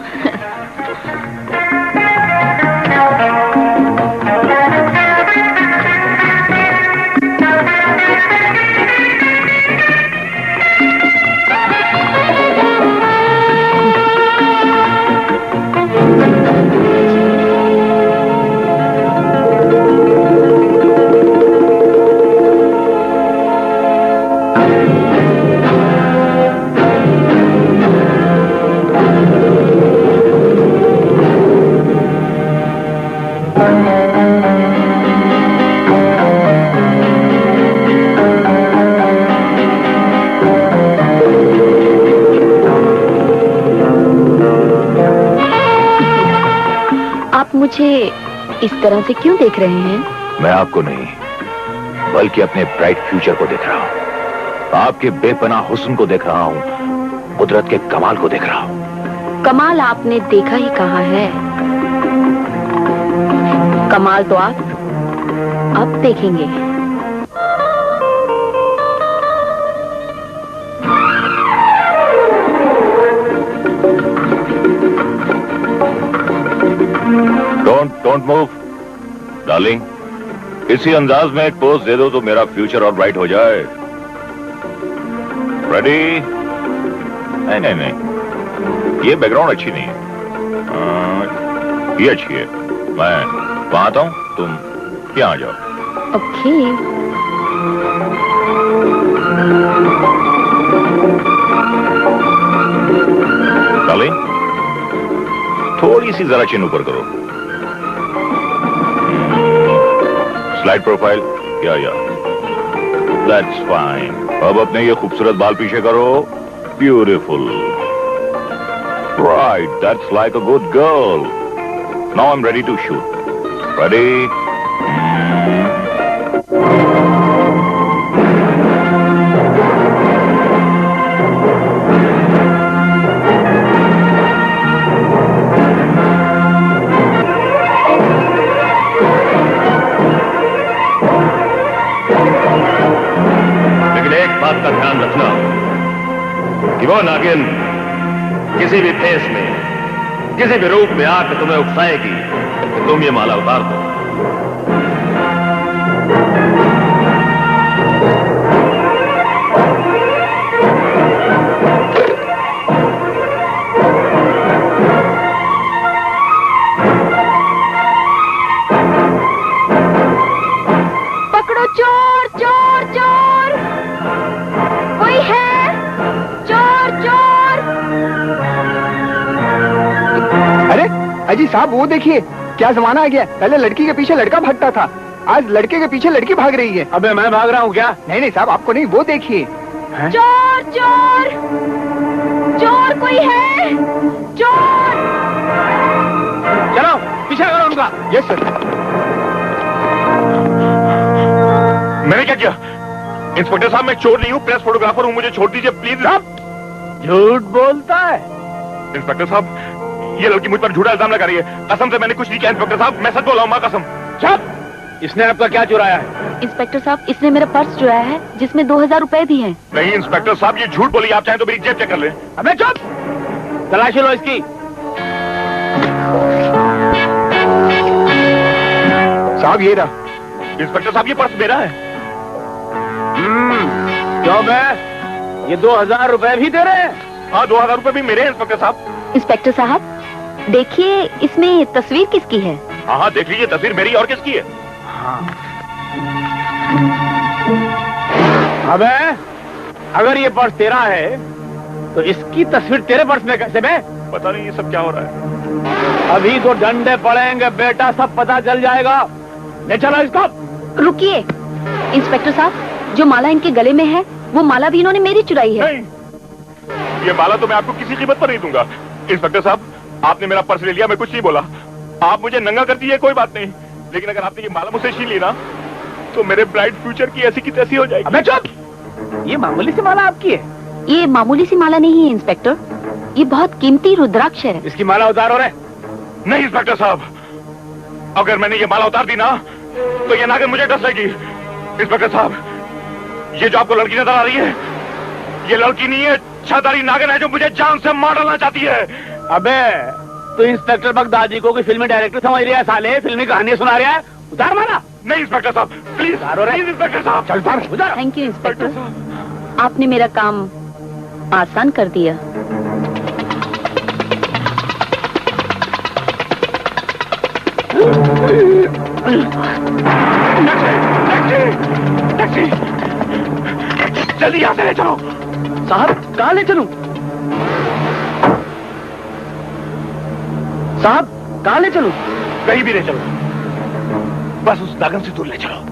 मुझे इस तरह से क्यों देख रहे हैं? मैं आपको नहीं, बल्कि अपने ब्राइट फ्यूचर को देख रहा हूं। आपके बेपनाह हुस्न को देख रहा हूं, कुदरत के कमाल को देख रहा हूं। कमाल आपने देखा ही कहाँ है? कमाल तो आप अब देखेंगे। Don't move darling. इसी अंदाज में एक पोज दे दो तो मेरा फ्यूचर और ब्राइट हो जाए। रेडी? नहीं, ये बैकग्राउंड अच्छी नहीं है। ये अच्छी है। मैं वहां आता हूं, तुम यहाँ आ जाओ। ओके। डार्लिंग, थोड़ी सी जरा चिन ऊपर करो। स्लाइड प्रोफाइल, या दैट्स फाइन। अब अपने ये खूबसूरत बाल पीछे करो। Beautiful, right, that's like a good girl. Now I am ready to shoot. Ready? कि वो नागिन किसी भी फेस में, किसी भी रूप में आकर तुम्हें उकसाएगी कि तुम ये माला उतार दो। पकड़ो चोर चोर चोर, कोई है? चोर चोर। अरे अजी साहब, वो देखिए क्या जमाना आ गया। पहले लड़की के पीछे लड़का भागता था, आज लड़के के पीछे लड़की भाग रही है। अबे मैं भाग रहा हूँ क्या? नहीं नहीं साहब, आपको नहीं, वो देखिए। चोर चोर चोर, कोई है? चोर। चलो पीछे करो उनका। Yes sir. मैंने क्या किया? इंस्पेक्टर साहब, मैं चोर नहीं हूँ, प्रेस फोटोग्राफर हूँ, मुझे छोड़ दीजिए प्लीज। झूठ बोलता है। इंस्पेक्टर साहब, ये लड़की मुझ पर झूठा इल्जाम लगा रही है। कसम से मैंने कुछ नहीं किया इंस्पेक्टर साहब, मैं सच बोला हूँ, माँ कसम। चुप! इसने आपका क्या चुराया है? इंस्पेक्टर साहब, इसने मेरा पर्स चुराया है जिसमें 2000 रुपए भी हैं। नहीं इंस्पेक्टर साहब, ये झूठ बोली। आप चाहें तो मेरी जेब चेक कर लें। अबे चुप! तलाशी लो इसकी। साहब ये रहा। इंस्पेक्टर साहब, ये पर्स मेरा है। क्यों बे? ये 2000 रुपए भी दे रहे हैं? हाँ, 2000 रुपए भी मेरे हैं इंस्पेक्टर साहब। इंस्पेक्टर साहब, देखिए इसमें तस्वीर किसकी है? हाँ हाँ, देख लीजिए, तस्वीर मेरी और किसकी है। अबे अगर ये पर्स तेरा है तो इसकी तस्वीर तेरे पर्स में कैसे बे? पता नहीं ये सब क्या हो रहा है। अभी तो डंडे पड़ेंगे बेटा, सब पता चल जाएगा। ले चलो इसको। रुकिए इंस्पेक्टर साहब, जो माला इनके गले में है वो माला भी इन्होंने मेरी चुराई है। नहीं, ये माला तो मैं आपको किसी कीमत पर नहीं दूंगा। इंस्पेक्टर साहब, आपने मेरा पर्स ले लिया, मैं कुछ नहीं बोला। आप मुझे नंगा कर दीजिए, कोई बात नहीं, लेकिन अगर आपने ये माला मुझसे छीन ली ना तो मेरे ब्राइट फ्यूचर की ऐसी की तैसी हो जाएगी। अबे चुप! ये मामूली सी माला आपकी है? ये मामूली सी माला नहीं है इंस्पेक्टर, ये बहुत कीमती रुद्राक्ष है। इसकी माला उतारो रे। नहीं इंस्पेक्टर साहब, अगर मैंने ये माला उतार दी ना तो ये नागिन मुझे डस लेगी। इंस्पेक्टर साहब, ये जो आपको लड़की नजर आ रही है, ये लड़की नहीं है, छादारी नागिन है जो मुझे जान से मार डालना चाहती है। अबे तो इंस्पेक्टर बगदादी को कोई फिल्मी डायरेक्टर समझ रहा है साले? फिल्मी कहानी सुना रहा है? उतार माला। नहीं इंस्पेक्टर साहब, प्लीज प्लीज इंस्पेक्टर साहब। चल उतार। थैंक यू इंस्पेक्टर, आपने मेरा काम आसान कर दिया। टैक्सी, जल्दी यहाँ से ले चलो। साहब कहाँ ले चलूं? साहब कहाँ ले चलूं? कहीं भी ले चलो, बस उस नागिन से दूर ले चलो।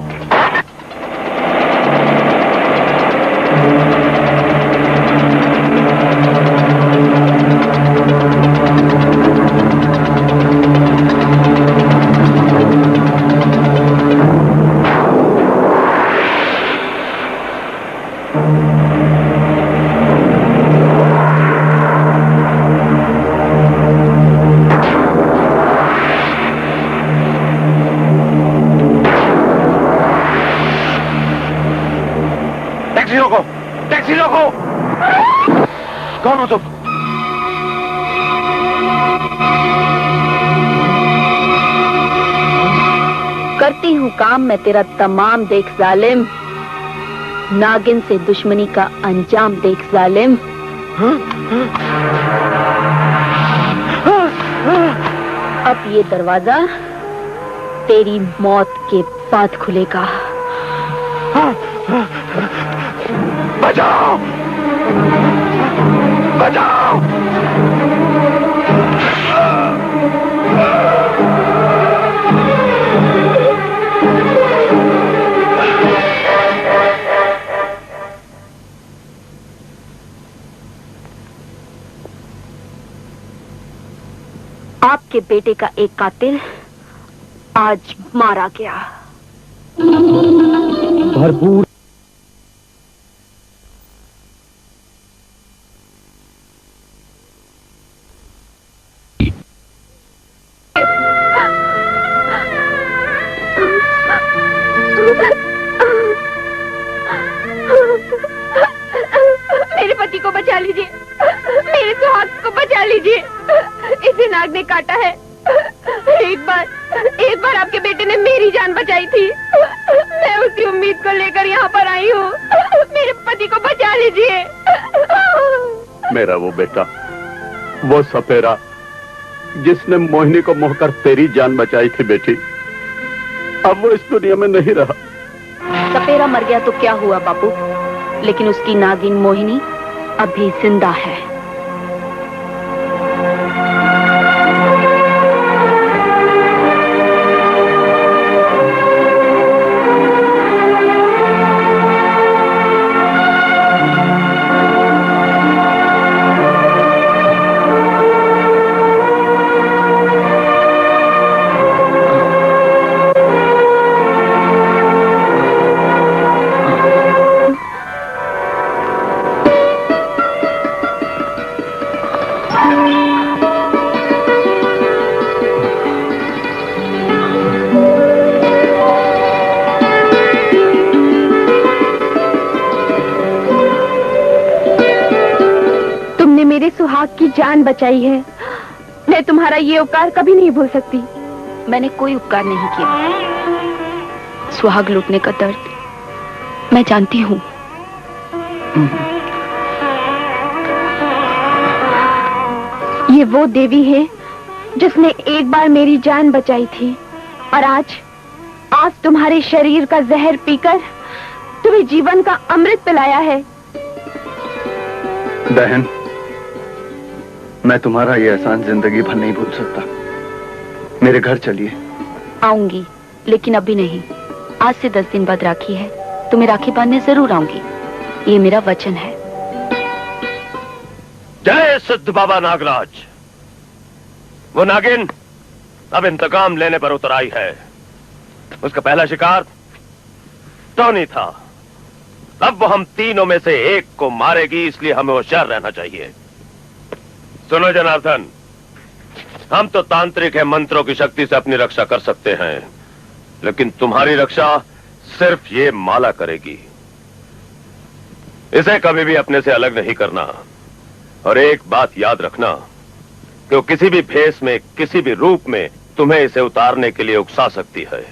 टैक्सी रोको। कौन हो तुम? करती हूँ काम मैं तेरा तमाम, देख जालिम। नागिन से दुश्मनी का अंजाम देख जालिम। अब ये दरवाजा तेरी मौत के बाद खुलेगा। बचाओ! बचाओ! आपके बेटे का एक कातिल आज मारा गया। भरपूर मेरे पति को बचा लीजिए। से नाग ने काटा है। एक बार आपके बेटे ने मेरी जान बचाई थी। मैं उसी उम्मीद को लेकर यहाँ पर आई हूँ। मेरे पति को बचा लीजिए। मेरा वो बेटा, वो सपेरा जिसने मोहिनी को मोहकर तेरी जान बचाई थी बेटी, अब वो इस दुनिया में नहीं रहा। सपेरा मर गया तो क्या हुआ बापू, लेकिन उसकी नागिन मोहिनी अभी जिंदा है। की जान बचाई है। मैं तुम्हारा ये उपकार कभी नहीं भूल सकती। मैंने कोई उपकार नहीं किया। सुहाग लूटने का दर्द मैं जानती हूँ। ये वो देवी है जिसने एक बार मेरी जान बचाई थी और आज तुम्हारे शरीर का जहर पीकर तुम्हें जीवन का अमृत पिलाया है। बहन, मैं तुम्हारा ये एहसान जिंदगी भर नहीं भूल सकता। मेरे घर चलिए। आऊंगी, लेकिन अभी नहीं। आज से 10 दिन बाद राखी है, तुम्हें राखी बांधने जरूर आऊंगी। ये मेरा वचन है। जय सिद्ध बाबा नागराज। वो नागिन अब इंतकाम लेने पर उतर आई है। उसका पहला शिकार टॉनी था। अब वो हम तीनों में से एक को मारेगी, इसलिए हमें होशियार रहना चाहिए। सुनो जनार्दन, हम तो तांत्रिक है, मंत्रों की शक्ति से अपनी रक्षा कर सकते हैं, लेकिन तुम्हारी रक्षा सिर्फ ये माला करेगी। इसे कभी भी अपने से अलग नहीं करना। और एक बात याद रखना कि वो किसी भी भेष में, किसी भी रूप में तुम्हें इसे उतारने के लिए उकसा सकती है।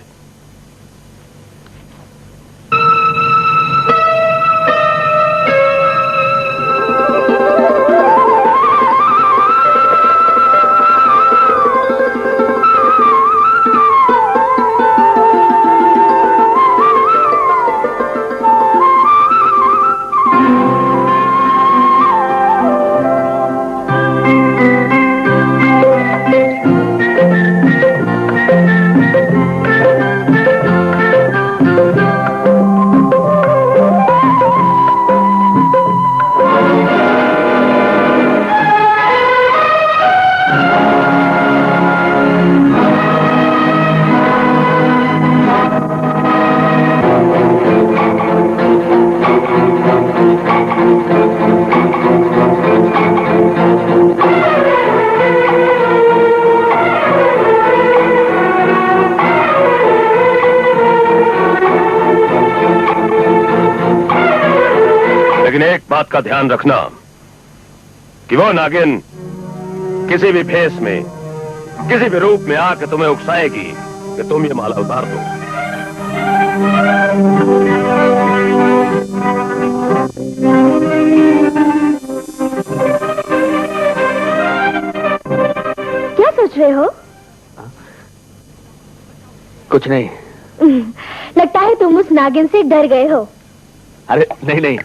बात का ध्यान रखना कि वो नागिन किसी भी भेष में, किसी भी रूप में आकर तुम्हें उकसाएगी कि तुम ये माला उतार दो। क्या सोच रहे हो? कुछ नहीं। लगता है तुम उस नागिन से डर गए हो। अरे नहीं नहीं,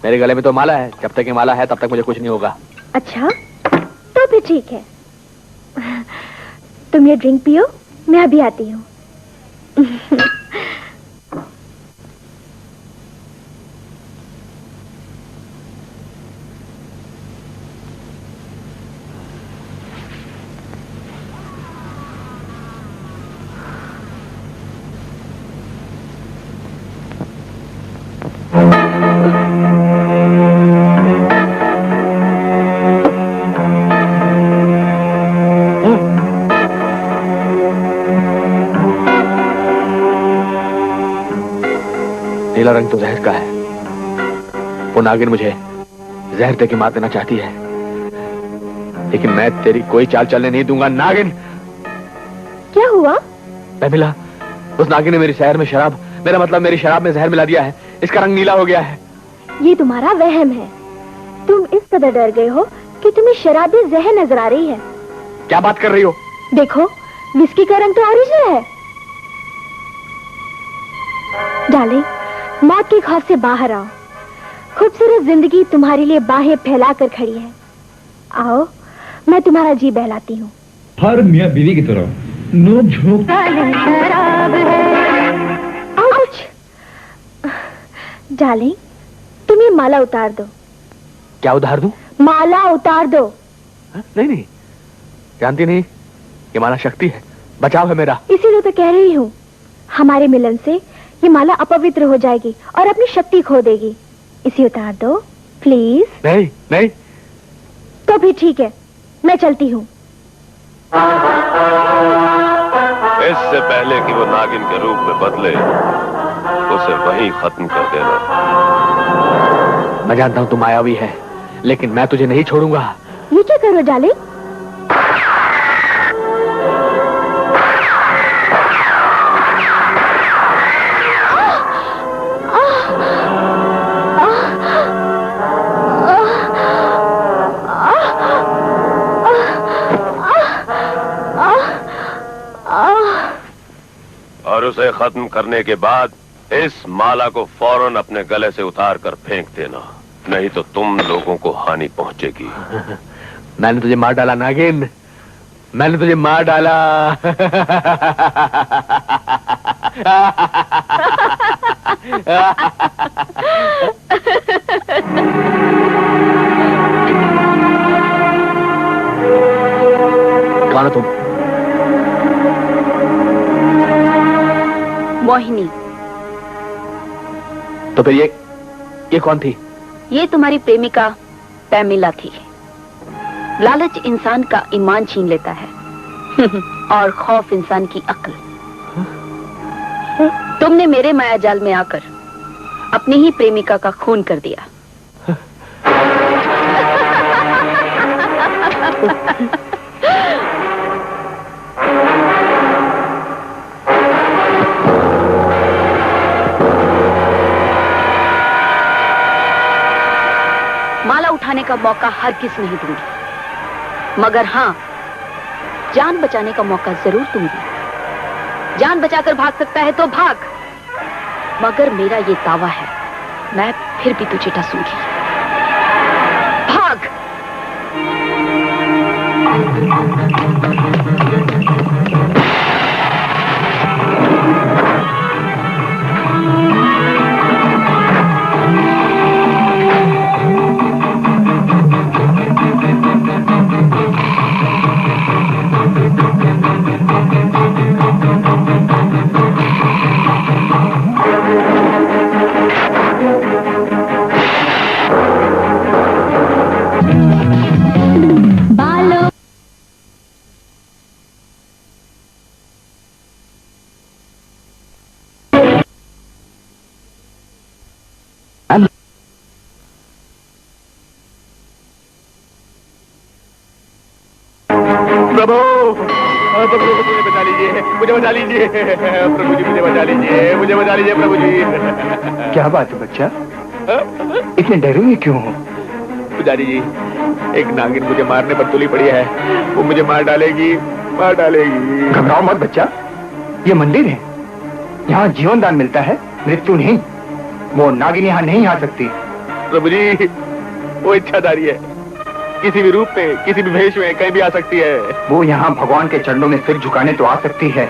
मेरे गले में तो माला है। जब तक ये माला है तब तक मुझे कुछ नहीं होगा। अच्छा, तो फिर ठीक है। तुम ये ड्रिंक पियो, मैं अभी आती हूँ। नीला रंग तो जहर का है। वो नागिन मुझे जहर दे के मार देना चाहती है। लेकिन मैं तेरी कोई चाल चलने नहीं दूंगा नागिन। क्या हुआ? मैं मिला, उस नागिन ने मेरी शहर में शराब, मेरा मतलब मेरी शराब में जहर मिला दिया है, इसका रंग नीला हो गया है। ये तुम्हारा वहम है। तुम इस कदर डर गए हो कि तुम्हें शराबी जहर नजर आ रही है। क्या बात कर रही हो? देखो, विस्की का रंग तो ओरिजिनल है। डार्लिंग, मौत के खौफ से बाहर आओ। खूबसूरत जिंदगी तुम्हारे लिए बाहें फैलाकर खड़ी है। आओ, मैं तुम्हारा जी बहलाती हूँ। हर मियाँ बीवी की तरह नोक झोंक। डार्लिंग, तुम ये माला उतार दो। क्या उतार दूं? माला उतार दो। नहीं नहीं, जानती नहीं, ये माला शक्ति है, बचाव है मेरा। इसीलिए तो कह रही हूँ, हमारे मिलन से ये माला अपवित्र हो जाएगी और अपनी शक्ति खो देगी। इसे उतार दो प्लीज। नहीं नहीं। तो भी ठीक है, मैं चलती हूँ। इससे पहले कि वो नागिन के रूप में बदले, उसे वहीं खत्म कर देना। मैं जानता हूँ तुम मायावी है, लेकिन मैं तुझे नहीं छोड़ूंगा। ये क्या करो डार्लिंग? और उसे खत्म करने के बाद इस माला को फौरन अपने गले से उतार कर फेंक देना, नहीं तो तुम लोगों को हानि पहुंचेगी। मैंने तुझे मार डाला नागिन, मैंने तुझे मार डाला। कौन हो तुम? मोहिनी। तो फिर ये कौन थी? ये तुम्हारी प्रेमिका पैमिला थी। लालच इंसान का ईमान छीन लेता है और खौफ इंसान की अक्ल। तुमने मेरे मायाजाल में आकर अपनी ही प्रेमिका का खून कर दिया। माला उठाने का मौका हर किस नहीं दूंगी, मगर हाँ, जान बचाने का मौका जरूर दूंगी। जान बचाकर भाग सकता है तो भाग, मगर मेरा ये दावा है, मैं फिर भी तुझे डसूंगी। भाग। प्रभु मुझे बचा लीजिए, मुझे बचा लीजिए प्रभु जी, मुझे बचा लीजिए, मुझे बचा लीजिए प्रभु जी। क्या बात है बच्चा, इतने डरे हुए क्यों हो? पुजारी जी, एक नागिन मुझे मारने पर तुली पड़ी है, वो मुझे मार डालेगी, मार डालेगी। घबराओ मत बच्चा, ये मंदिर है, यहाँ जीवन दान मिलता है, मृत्यु नहीं। वो नागिन यहाँ नहीं आ सकती। प्रभु जी, वो इच्छाधारी है, किसी भी रूप में, किसी भी भेष में कहीं भी आ सकती है। वो यहाँ भगवान के चरणों में सिर झुकाने तो आ सकती है,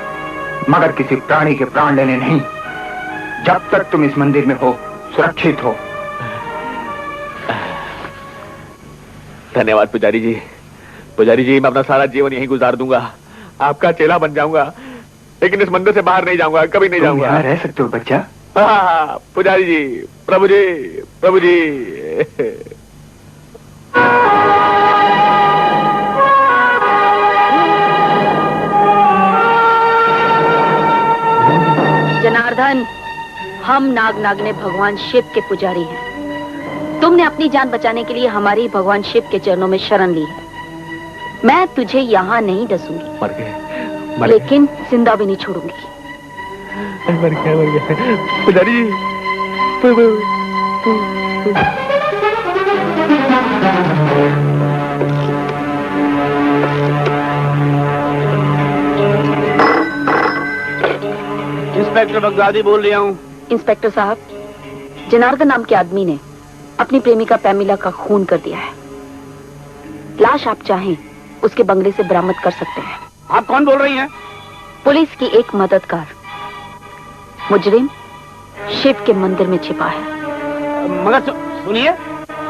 मगर किसी प्राणी के प्राण लेने नहीं। जब तक तुम इस मंदिर में हो, सुरक्षित हो। धन्यवाद पुजारी जी। पुजारी जी, मैं अपना सारा जीवन यहीं गुजार दूंगा, आपका चेला बन जाऊंगा, लेकिन इस मंदिर से बाहर नहीं जाऊंगा, कभी नहीं जाऊंगा। यहाँ रह सकते हो बच्चा। हाँ पुजारी जी, प्रभु जी, प्रभु जी। जनार्दन, हम नाग नागिने भगवान शिव के पुजारी हैं। तुमने अपनी जान बचाने के लिए हमारी भगवान शिव के चरणों में शरण ली है। मैं तुझे यहाँ नहीं डसूंगी, मर गए लेकिन जिंदा भी नहीं छोड़ूंगी। मर गया पुजारी जी। इंस्पेक्टर बगदादी बोल रहा हूँ। इंस्पेक्टर साहब, जनार्दन नाम के आदमी ने अपनी प्रेमिका पैमिला का खून कर दिया है। लाश आप चाहें उसके बंगले से बरामद कर सकते हैं। आप कौन बोल रही हैं? पुलिस की एक मददगार। मुजरिम शिव के मंदिर में छिपा है। मगर सुनिए।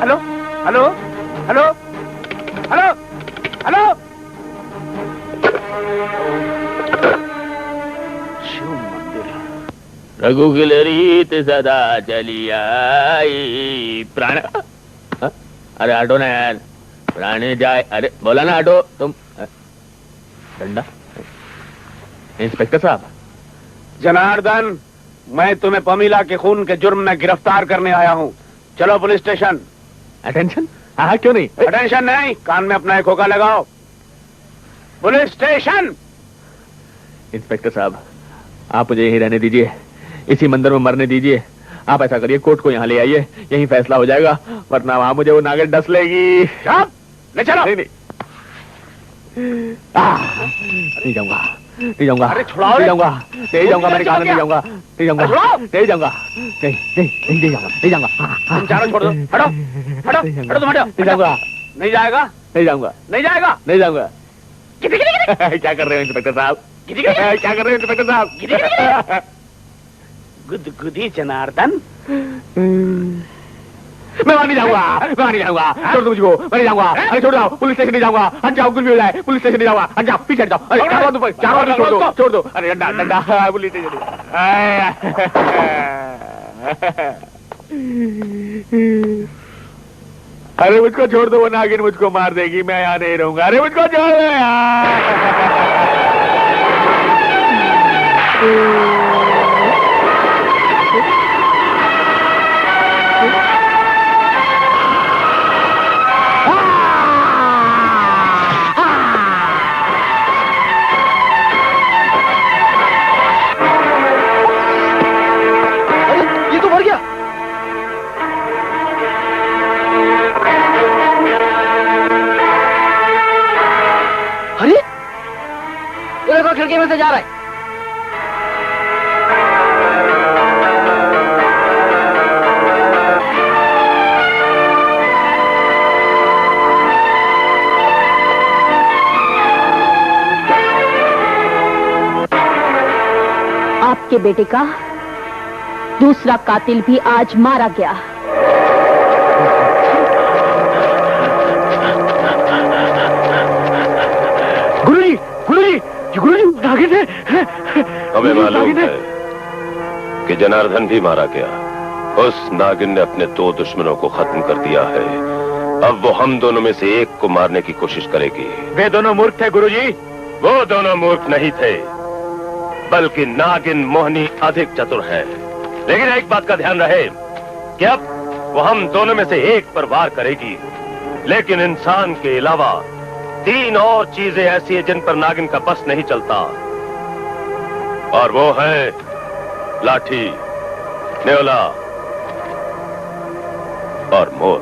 Hello hello hello hello hello. Shiv मंदिर। रघु की रीत सदा चली आई प्राण। अरे आटो ना यार, प्राणी जाए। अरे बोला ना आटो तुम। डंडा। इंस्पेक्टर साहब। जनार्दन, मैं तुम्हें पमीला के खून के जुर्म में गिरफ्तार करने आया हूँ। चलो पुलिस स्टेशन। अटेंशन? हाँ क्यों नहीं? अटेंशन नहीं, कान में अपना एक होका लगाओ। Police station. इंस्पेक्टर साहब, आप मुझे यहीं रहने दीजिए, इसी मंदिर में मरने दीजिए। आप ऐसा करिए, कोर्ट को यहाँ ले आइए, यहीं फैसला हो जाएगा, वरना वहां मुझे वो नागिन डस लेगी। ले चलो। नहीं जाऊंगा, नहीं जाऊंगा। अरे छुड़ाओ। नहीं जाऊंगा, नहीं जाऊंगा, मैंने कहा नहीं जाऊंगा, नहीं जाऊंगा, नहीं जाऊंगा, नहीं जाऊंगा, नहीं जाऊंगा। तुम चारों छोड़ दो। हटो हटो हटो, तुम हटो। नहीं जाऊंगा, नहीं जाएगा, नहीं जाऊंगा, नहीं जाएगा, नहीं जाऊंगा। क्या कर रहे हो इंस्पेक्टर साहब? क्या कर रहे हो इंस्पेक्टर साहब? गुदगुदी जनार्दन। मैं वहां नहीं जाऊंगा, मैं वहां नहीं जाऊंगा। छोड़ दो मुझको, मैं नहीं जाऊंगा। अरे छोड़ दो, पुलिस स्टेशन नहीं जाऊंगा। हट जाओ, कुछ भी हो जाए, पुलिस स्टेशन नहीं जाऊंगा। हट जाओ, पीछे हट जाओ। अरे चारों आदमी छोड़ दो, छोड़ दो। अरे डंडा डंडा, पुलिस स्टेशन। अरे मुझको छोड़ दो, वो नागिन मुझको मार देगी, मैं यहाँ नहीं रहूंगा। अरे मुझको छोड़ दो यार। ये तो मर गया। अरे ये देखो, खिड़की में से जा रहा है। आपके बेटे का दूसरा कातिल भी आज मारा गया। गुरुजी, गुरुजी, गुरुजी, नागिन है। हमें मालूम है कि जनार्दन भी मारा गया। उस नागिन ने अपने दो दुश्मनों को खत्म कर दिया है। अब वो हम दोनों में से एक को मारने की कोशिश करेगी। वे दोनों मूर्ख थे गुरुजी। वो दोनों मूर्ख नहीं थे, बल्कि नागिन मोहिनी अधिक चतुर है। लेकिन एक बात का ध्यान रहे कि अब वो हम दोनों में से एक पर वार करेगी, लेकिन इंसान के अलावा 3 और चीजें ऐसी हैं जिन पर नागिन का बस नहीं चलता, और वो है लाठी, न्योला और मोर।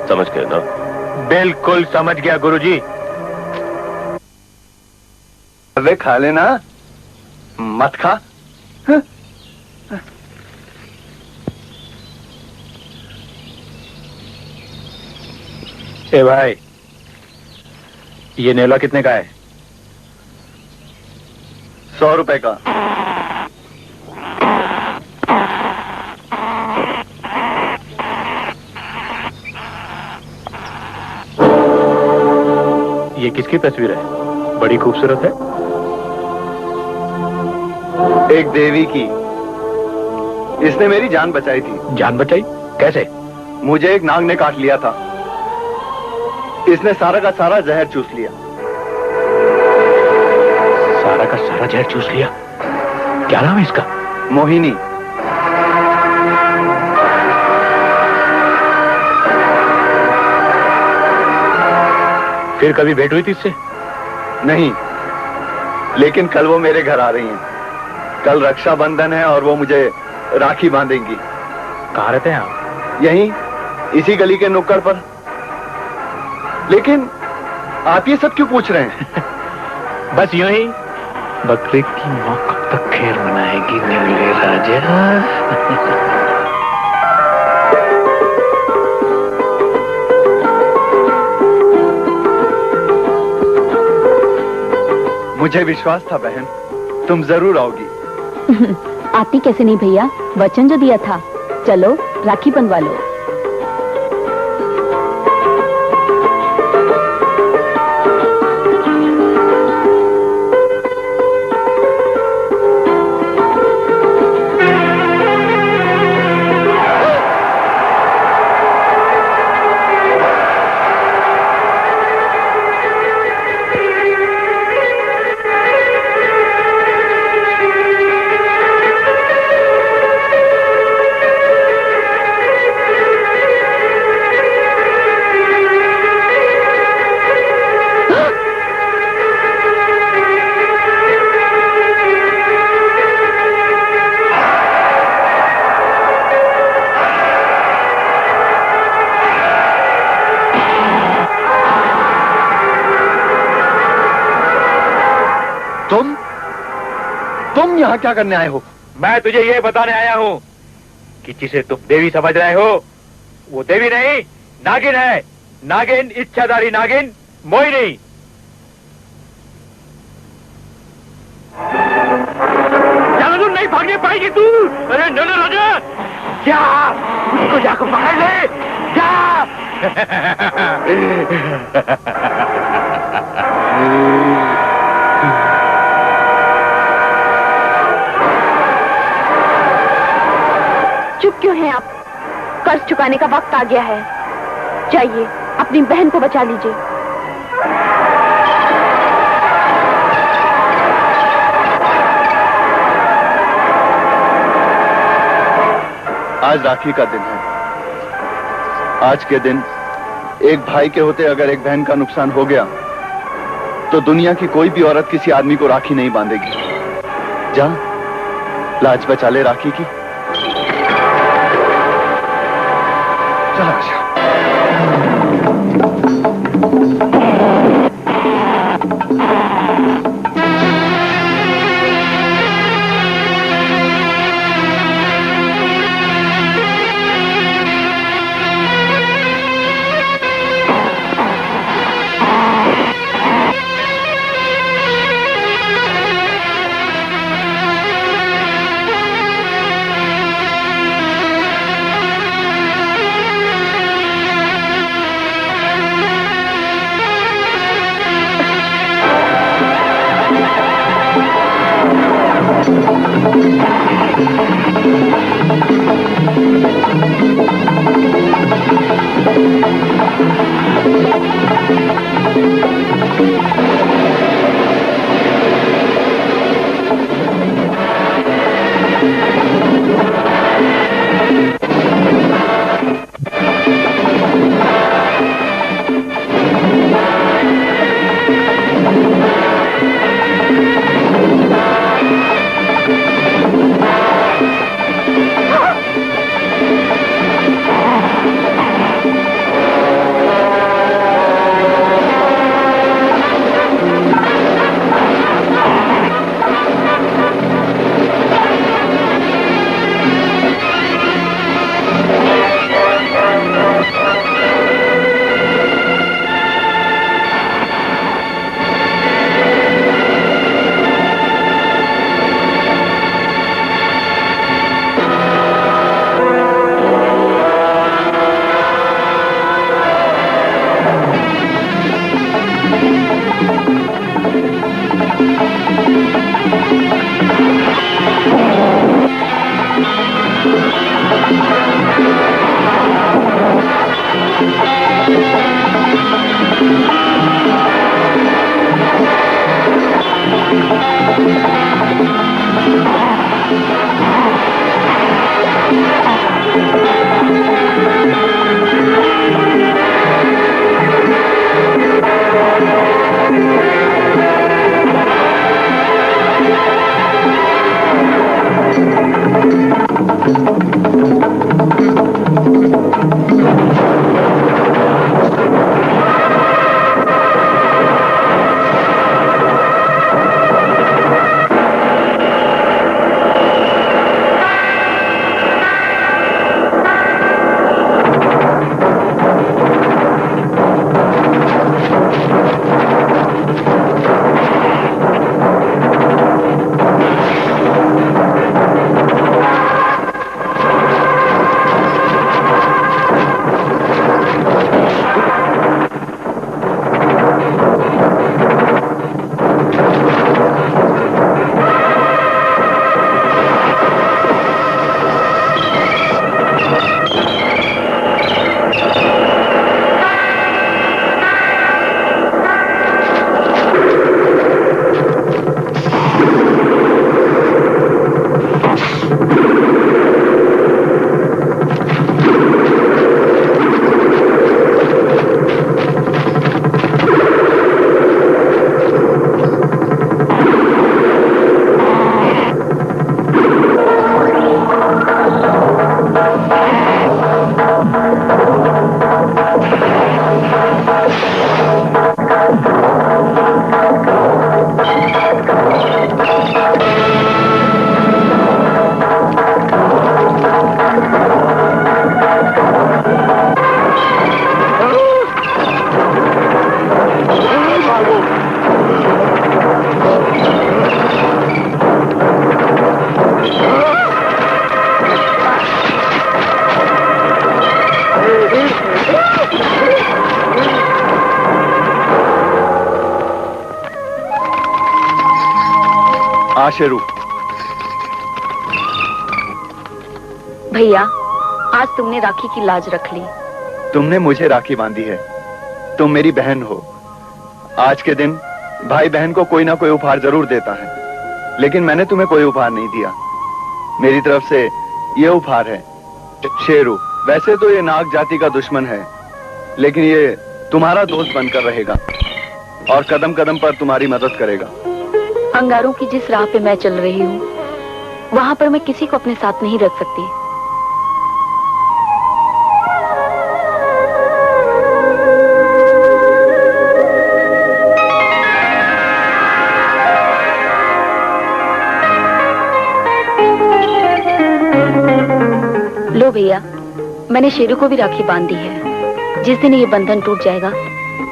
समझ गए ना? बिल्कुल समझ गया गुरुजी। अबे खा लेना, मत खा। ए भाई, ये नेला कितने का है? 100 रुपए का। ये किसकी तस्वीर है? बड़ी खूबसूरत है। एक देवी की। इसने मेरी जान बचाई थी। जान बचाई? कैसे? मुझे एक नाग ने काट लिया था। इसने सारा का सारा जहर चूस लिया। सारा का सारा जहर चूस लिया? क्या नाम है इसका? मोहिनी। फिर कभी भेंट हुई थी इससे? नहीं, लेकिन कल वो मेरे घर आ रही हैं। कल रक्षाबंधन है और वो मुझे राखी बांधेंगी। कहाँ रहते हैं आप? यहीं, इसी गली के नुक्कड़ पर। लेकिन आप ये सब क्यों पूछ रहे हैं? बस यूं ही। बकरे की माँ कब तक खैर मनाएगी मेरे राजा? मुझे विश्वास था बहन, तुम जरूर आओगी। आती कैसे नहीं भैया, वचन जो दिया था। चलो राखी बंधवा लो। तुम यहाँ क्या करने आए हो? मैं तुझे ये बताने आया हूँ कि जिसे तुम देवी समझ रहे हो वो देवी नहीं, नागिन है। नागिन, इच्छाधारी नागिन, मोहिनी। जादू नहीं भागने पाएगी तू। अरे नो राजा, क्या उसको जाकर पकड़ ले, जा। चुप क्यों हैं आप? कर्ज चुकाने का वक्त आ गया है। जाइए अपनी बहन को बचा लीजिए। आज राखी का दिन है। आज के दिन एक भाई के होते अगर एक बहन का नुकसान हो गया तो दुनिया की कोई भी औरत किसी आदमी को राखी नहीं बांधेगी। जा, लाज बचा ले राखी की। शेरू। भैया, आज तुमने राखी की लाज रख ली। तुमने मुझे राखी बांधी है, तुम मेरी बहन हो। आज के दिन भाई बहन को कोई ना कोई उपहार जरूर देता है, लेकिन मैंने तुम्हें कोई उपहार नहीं दिया। मेरी तरफ से ये उपहार है। शेरू, वैसे तो ये नाग जाति का दुश्मन है, लेकिन ये तुम्हारा दोस्त बनकर रहेगा और कदम कदम पर तुम्हारी मदद करेगा। अंगारों की जिस राह पे मैं चल रही हूँ, वहां पर मैं किसी को अपने साथ नहीं रख सकती। लो भैया, मैंने शेरू को भी राखी बांध दी है। जिस दिन ये बंधन टूट जाएगा,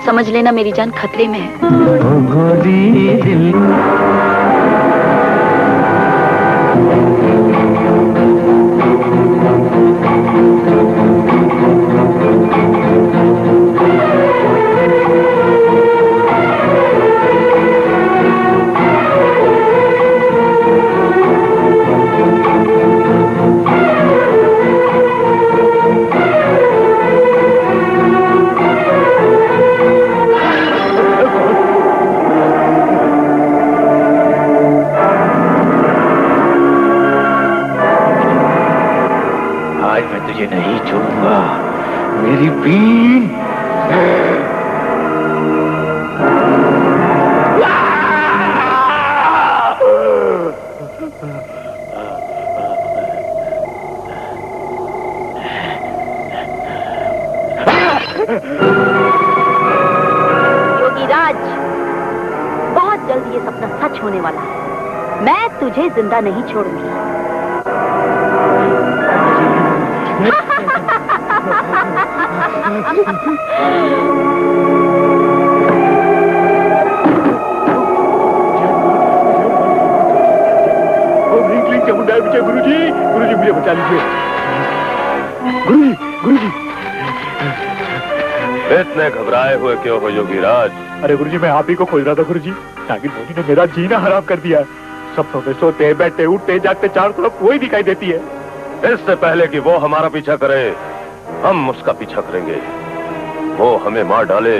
समझ लेना मेरी जान खतरे में है। नहीं छोड़ूंगा मेरी बीन। योगीराज, बहुत जल्द ये सपना सच होने वाला है। मैं तुझे जिंदा नहीं छोड़ूंगी। गुरुजी मुझे बचा लीजिए। गुरुजी इतने घबराए हुए क्यों हो योगीराज? अरे गुरुजी, मैं आप ही को खोज रहा था गुरुजी। नागिन मोहिनी ने मेरा जीना हराम कर दिया। सपनों में सोते बैठे उठते जागते चारों तरफ वही दिखाई देती है। इससे पहले कि वो हमारा पीछा करे, हम उसका पीछा करेंगे। वो हमें मार डाले,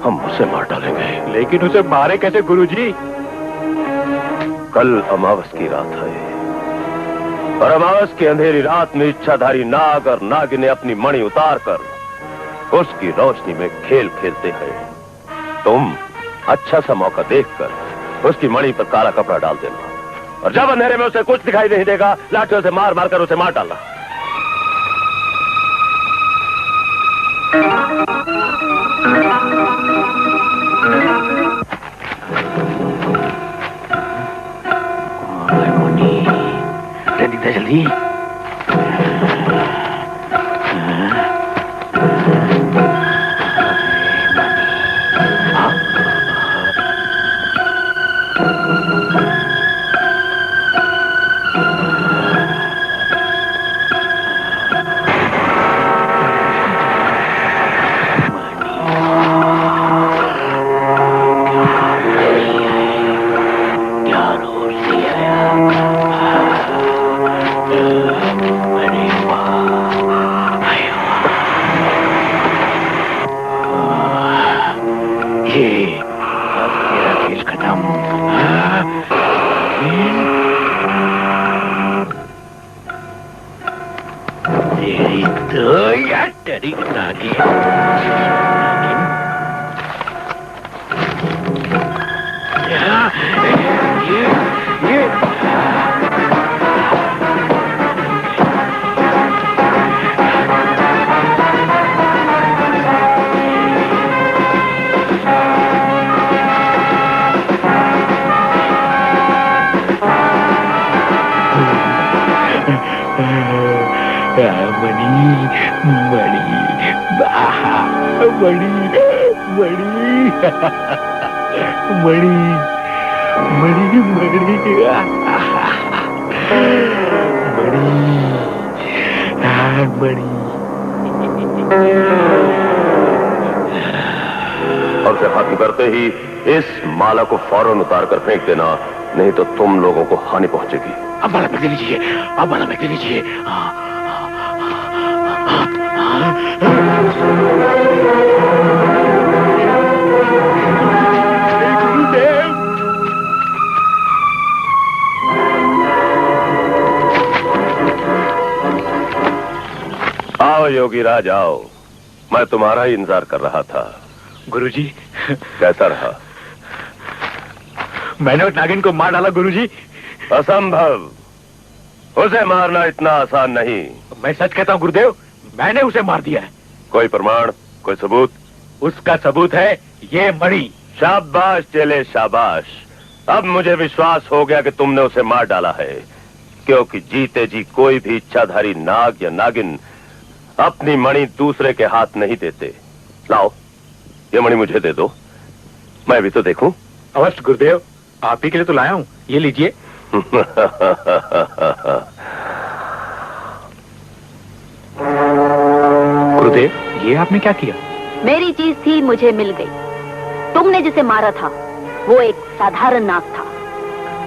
हम उसे मार डालेंगे। लेकिन उसे मारे कैसे गुरुजी? कल अमावस की रात है और अमावस की अंधेरी रात में इच्छाधारी नाग और नागिन अपनी मणि उतार कर उसकी रोशनी में खेल खेलते हैं। तुम अच्छा सा मौका देखकर उसकी मणि पर काला कपड़ा डाल देना, और जब अंधेरे में उसे कुछ दिखाई नहीं देगा, लाठियों से मार मार कर उसे मार डालना। जल्दी और फिर हाथ करते ही इस माला को फौरन उतार कर फेंक देना, नहीं तो तुम लोगों को हानि पहुंचेगी। अब वाला पैक दे लीजिए, अब वाला पैक दे लीजिए। गुरुदेव, आओ योगी राज आओ, मैं तुम्हारा ही इंतजार कर रहा था। गुरुजी, कैसा रहा? मैंने उस नागिन को मार डाला गुरुजी। असंभव, उसे मारना इतना आसान नहीं। मैं सच कहता हूँ गुरुदेव, मैंने उसे मार दिया है। कोई प्रमाण, कोई सबूत? उसका सबूत है ये मणि। शाबाश चेले शाबाश, अब मुझे विश्वास हो गया कि तुमने उसे मार डाला है, क्योंकि जीते जी कोई भी इच्छाधारी नाग या नागिन अपनी मणि दूसरे के हाथ नहीं देते। लाओ, ये मणि मुझे दे दो, मैं भी तो देखूं। अवश्य गुरुदेव, आप ही के लिए तो लाया हूँ, ये लीजिए। गुरुदेव, ये आपने क्या किया? मेरी चीज थी, मुझे मिल गई। तुमने जिसे मारा था वो एक साधारण नाग था।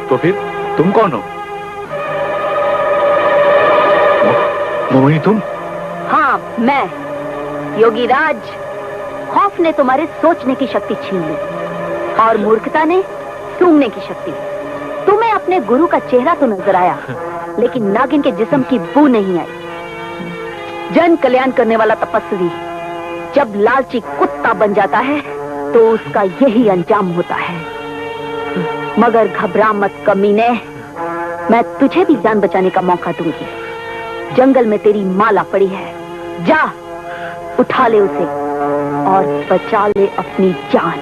तो फिर तुम कौन हो? मोहिनी तुम? हाँ, मैं योगी राज। खौफ ने तुम्हारे सोचने की शक्ति छीन ली और मूर्खता ने सूंघने की शक्ति। तुम्हें अपने गुरु का चेहरा तो नजर आया, लेकिन नागिन के जिस्म की बू नहीं आई। जन कल्याण करने वाला तपस्वी जब लालची कुत्ता बन जाता है तो उसका यही अंजाम होता है। मगर घबरा मत कमीने, मैं तुझे भी जान बचाने का मौका दूंगी। जंगल में तेरी माला पड़ी है, जा उठा ले उसे और बचा ले अपनी जान।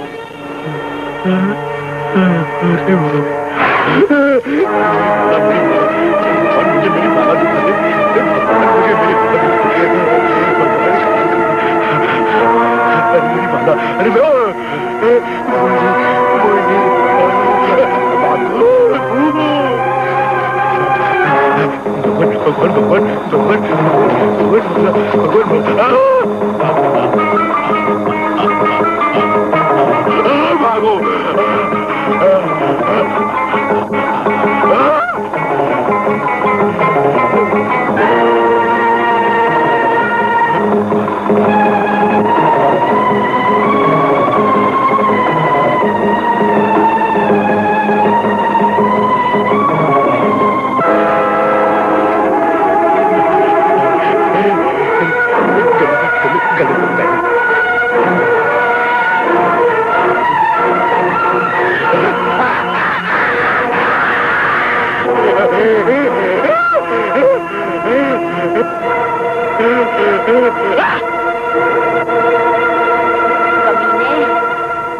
भागो।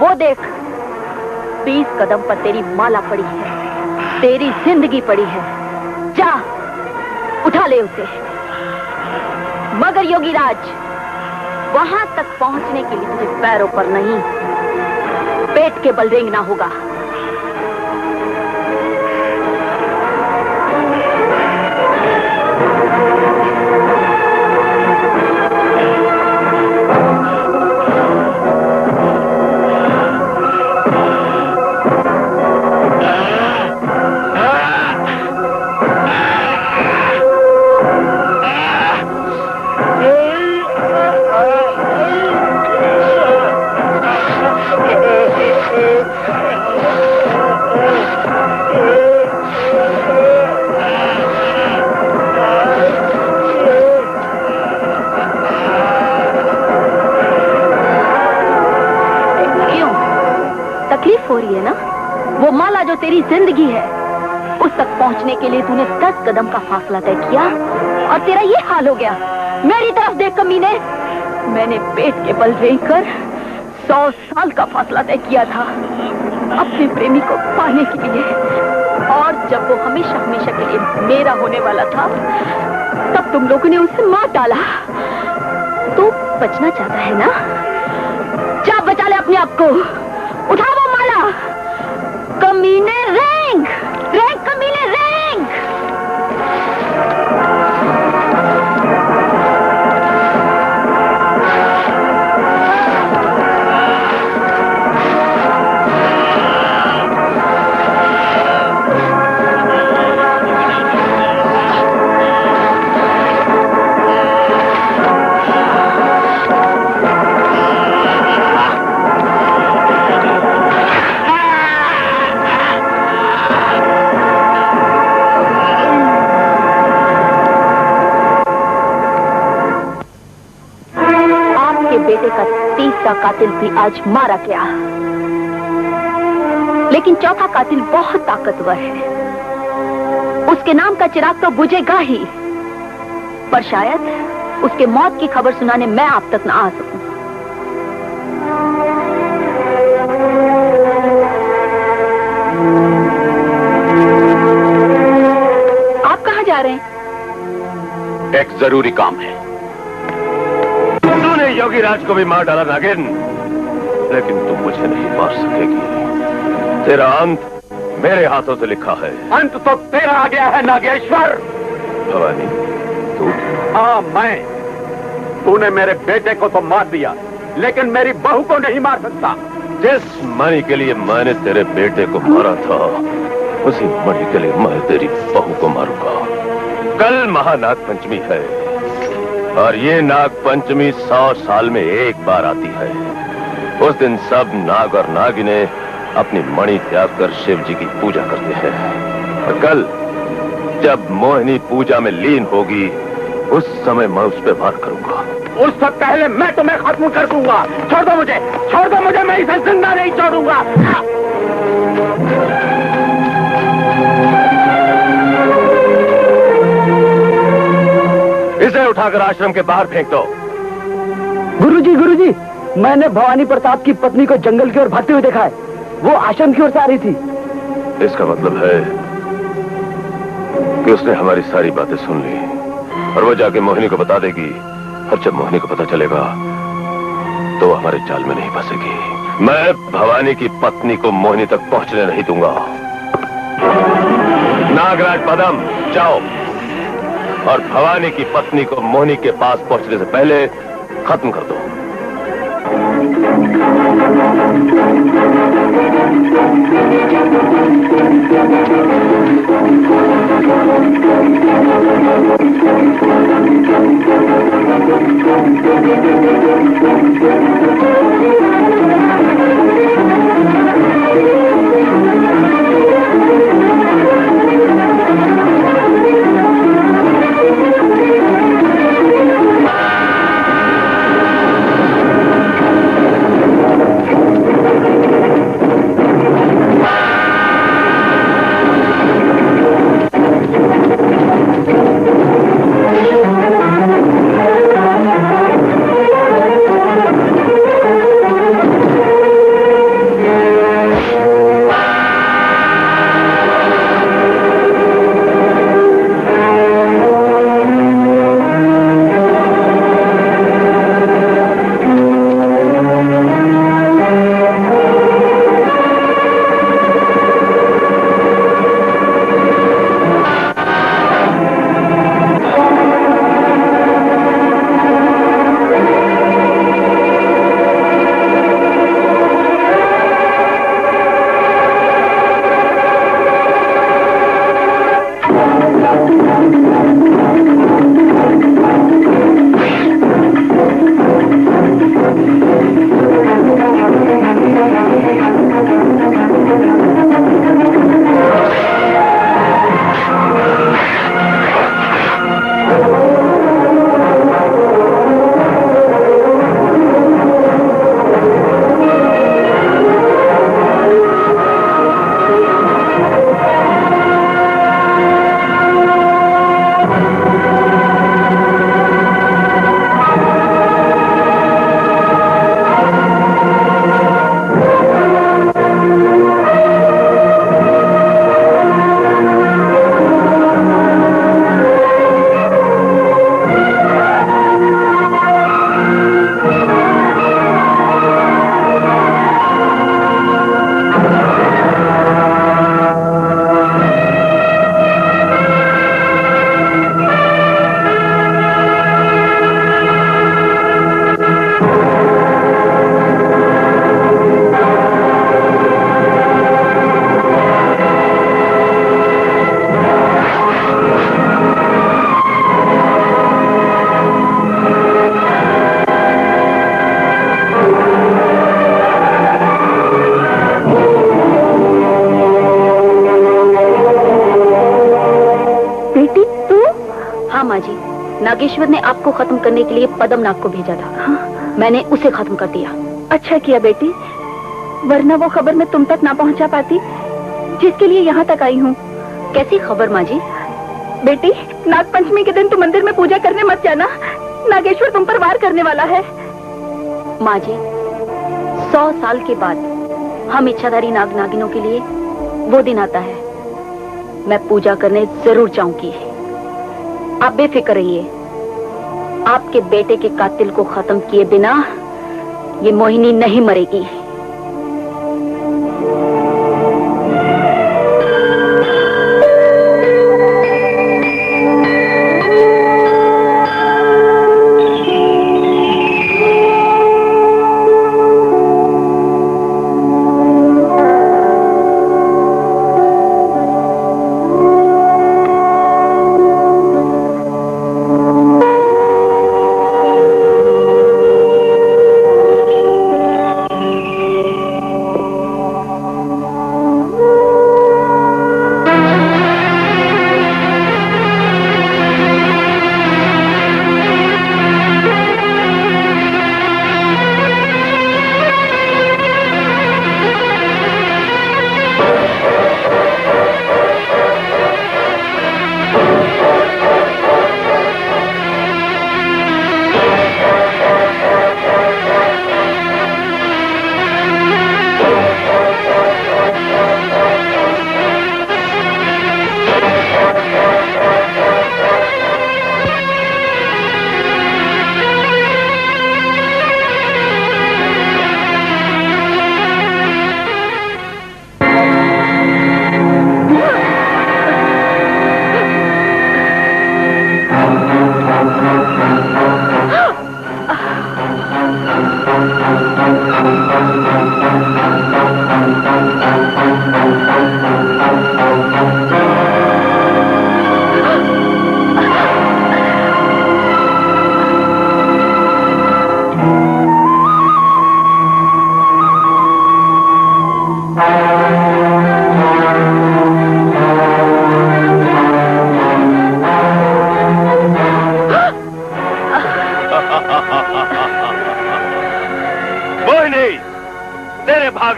वो देख, 20 कदम पर तेरी माला पड़ी है, तेरी जिंदगी पड़ी है। जा उठा ले उसे। मगर योगी राज, वहां तक पहुंचने के लिए तुझे पैरों पर नहीं, पेट के बल रेंगना होगा। हो रही है ना? वो माला जो तेरी जिंदगी है, उस तक पहुंचने के लिए तूने 10 कदम का फासला तय किया और तेरा ये हाल हो गया। मेरी तरफ देख कमीने, मैंने पेट के बल रेंगकर 100 साल का फासला तय किया था अपने प्रेमी को पाने के लिए, और जब वो हमेशा हमेशा के लिए मेरा होने वाला था, तब तुम लोगों ने उसे मार डाला। तू बचना चाहता है ना? जा बचा ले अपने आप को। उठा वो माला। कमीने रेंग, रेंग कमीने रेंग। तीसरा कातिल भी आज मारा गया, लेकिन चौथा कातिल बहुत ताकतवर है। उसके नाम का चिराग तो बुझेगा ही, पर शायद उसके मौत की खबर सुनाने मैं आप तक न आ सकूं। आप कहां जा रहे हैं? एक जरूरी काम है। तूने योगी राज को भी मार डाला नागिन, लेकिन तू मुझे नहीं मार सकेगी। तेरा अंत मेरे हाथों से लिखा है। अंत तो तेरा आ गया है नागेश्वर। भवानी, तू? हाँ, मैं। तूने मेरे बेटे को तो मार दिया, लेकिन मेरी बहू को नहीं मार सकता। जिस मणि के लिए मैंने तेरे बेटे को मारा था, उसी मणि के लिए मैं तेरी बहू को मारूंगा। कल महानाग पंचमी है, और ये नाग पंचमी 100 साल में एक बार आती है। उस दिन सब नाग और नागिने अपनी मणि त्याग कर शिव जी की पूजा करते हैं। और कल जब मोहिनी पूजा में लीन होगी, उस समय मैं उस पर वार करूंगा। उससे पहले मैं तुम्हें खत्म कर दूंगा। छोड़ दो मुझे, छोड़ दो मुझे, मैं इसे जिंदा नहीं छोड़ूंगा। इसे उठाकर आश्रम के बाहर फेंक दो। गुरुजी, मैंने भवानी प्रताप की पत्नी को जंगल की ओर भागते हुए देखा है। वो आश्रम की ओर से आ रही थी। इसका मतलब है कि उसने हमारी सारी बातें सुन ली, और वो जाके मोहिनी को बता देगी। और जब मोहिनी को पता चलेगा तो वो हमारे जाल में नहीं फंसेगी। मैं भवानी की पत्नी को मोहिनी तक पहुंचने नहीं दूंगा। नागराज पदम, जाओ और भवानी की पत्नी को मोहिनी के पास पहुंचने से पहले खत्म कर दो। नागेश्वर ने आपको खत्म करने के लिए पद्मनाग को भेजा था। हाँ? मैंने उसे खत्म कर दिया। अच्छा किया बेटी, वरना वो खबर मैं तुम तक ना पहुंचा पाती जिसके लिए यहाँ तक आई हूँ। कैसी खबर माँ जी? बेटी, नागपंचमी के दिन तुम मंदिर में पूजा करने मत जाना, नागेश्वर तुम पर वार करने वाला है। माँ जी, 100 साल के बाद हम इच्छाधारी नाग नागिनों के लिए वो दिन आता है। मैं पूजा करने जरूर जाऊंगी। आप बेफिक्र रहिए, आपके बेटे के कातिल को खत्म किए बिना ये मोहिनी नहीं मरेगी।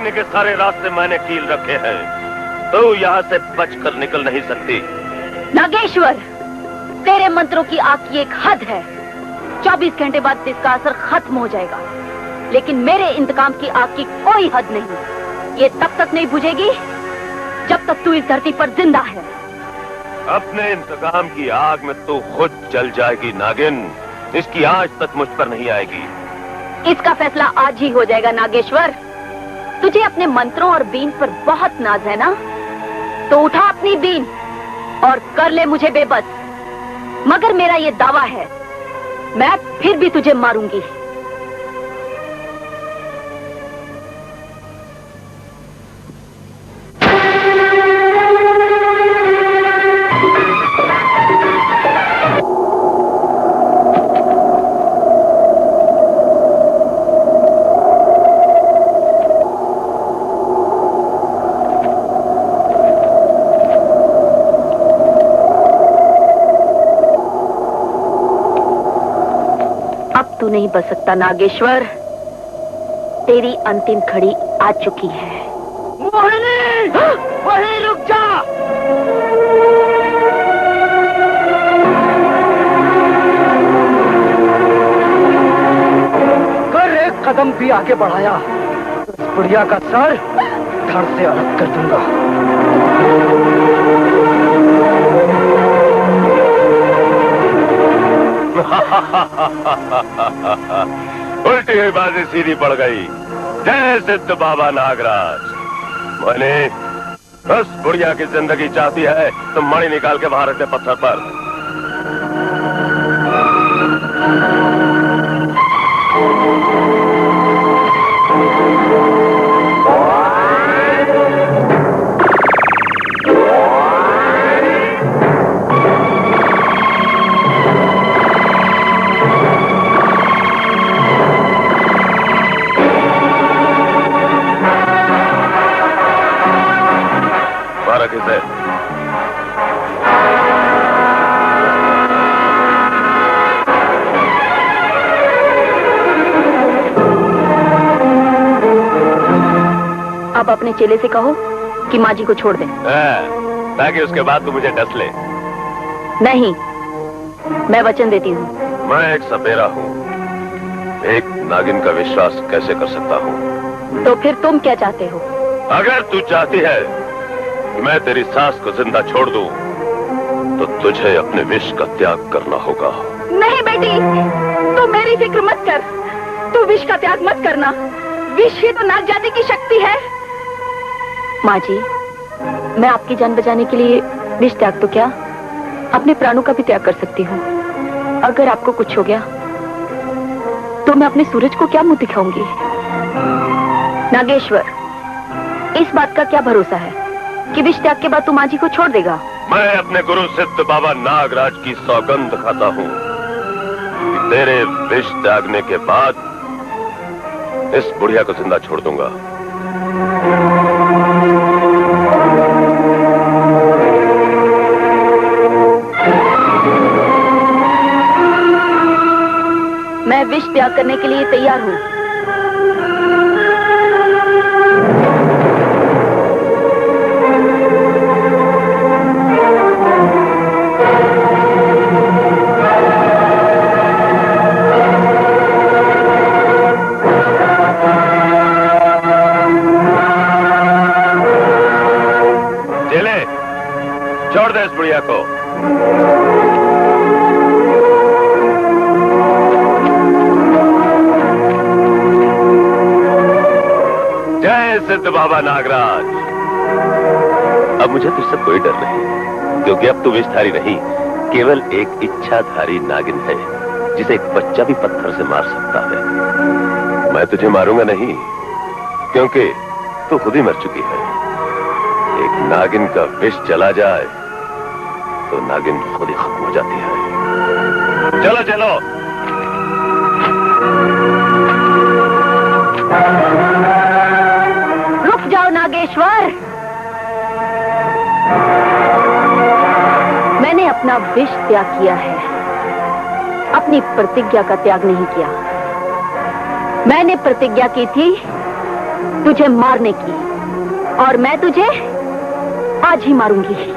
के सारे रास्ते मैंने कील रखे हैं, तो यहाँ से बचकर निकल नहीं सकती। नागेश्वर, तेरे मंत्रों की आग की एक हद है। 24 घंटे बाद इसका असर खत्म हो जाएगा, लेकिन मेरे इंतकाम की आग की कोई हद नहीं। ये तब तक नहीं बुझेगी जब तक तू इस धरती पर जिंदा है। अपने इंतकाम की आग में तू खुद जल जाएगी नागिन, इसकी आंच तक मुझ पर नहीं आएगी। इसका फैसला आज ही हो जाएगा नागेश्वर। तुझे अपने मंत्रों और बीन पर बहुत नाज है ना, तो उठा अपनी बीन और कर ले मुझे बेबस। मगर मेरा ये दावा है, मैं फिर भी तुझे मारूंगी। तू नहीं बच सकता नागेश्वर, तेरी अंतिम घड़ी आ चुकी है। मोहिनी, वहीं रुक जा। कर एक कदम भी आगे बढ़ाया, उस बुढ़िया का सर धड़ से अलग कर दूंगा। उल्टी हुई बाजी सीधी पड़ गई। जय सिद्ध बाबा नागराज। मैंने उस बुढ़िया की जिंदगी चाहती है तो मणि निकाल के बाहर रख दे पत्थर पर। इसे अब अपने चेले से कहो कि माँ जी को छोड़ दे, ताकि उसके बाद तू मुझे डस ले। नहीं, मैं वचन देती हूँ। मैं एक सपेरा हूँ, एक नागिन का विश्वास कैसे कर सकता हूँ? तो फिर तुम क्या चाहते हो? अगर तू चाहती है कि मैं तेरी सास को जिंदा छोड़ दूं, तो तुझे अपने विष का त्याग करना होगा। नहीं बेटी, तू मेरी फिक्र मत कर, तू विष का त्याग मत करना। विष ही तो नाग जाति की शक्ति है। माँ जी, मैं आपकी जान बचाने के लिए विष त्याग तो क्या, अपने प्राणों का भी त्याग कर सकती हूँ। अगर आपको कुछ हो गया तो मैं अपने सूरज को क्या मुंह दिखाऊंगी? नागेश्वर, इस बात का क्या भरोसा है कि विष त्याग के बाद तू माँ जी को छोड़ देगा? मैं अपने गुरु सिद्ध बाबा नागराज की सौगंध खाता हूँ कि तेरे विष त्यागने के बाद इस बुढ़िया को जिंदा छोड़ दूंगा। मैं विष त्याग करने के लिए तैयार हूँ। चले, छोड़ दे इस बुढ़िया को। जय सिद्ध बाबा नागराज। अब मुझे तुझसे कोई डर नहीं, क्योंकि अब तू विषधारी नहीं, केवल एक इच्छाधारी नागिन है, जिसे एक बच्चा भी पत्थर से मार सकता है। मैं तुझे मारूंगा नहीं, क्योंकि तू खुद ही मर चुकी है। एक नागिन का विष चला जाए तो नागिन खुद ही खत्म हो जाती है। चलो चलो। रुक जाओ नागेश्वर, मैंने अपना विष त्याग किया है, अपनी प्रतिज्ञा का त्याग नहीं किया। मैंने प्रतिज्ञा की थी तुझे मारने की, और मैं तुझे आज ही मारूंगी।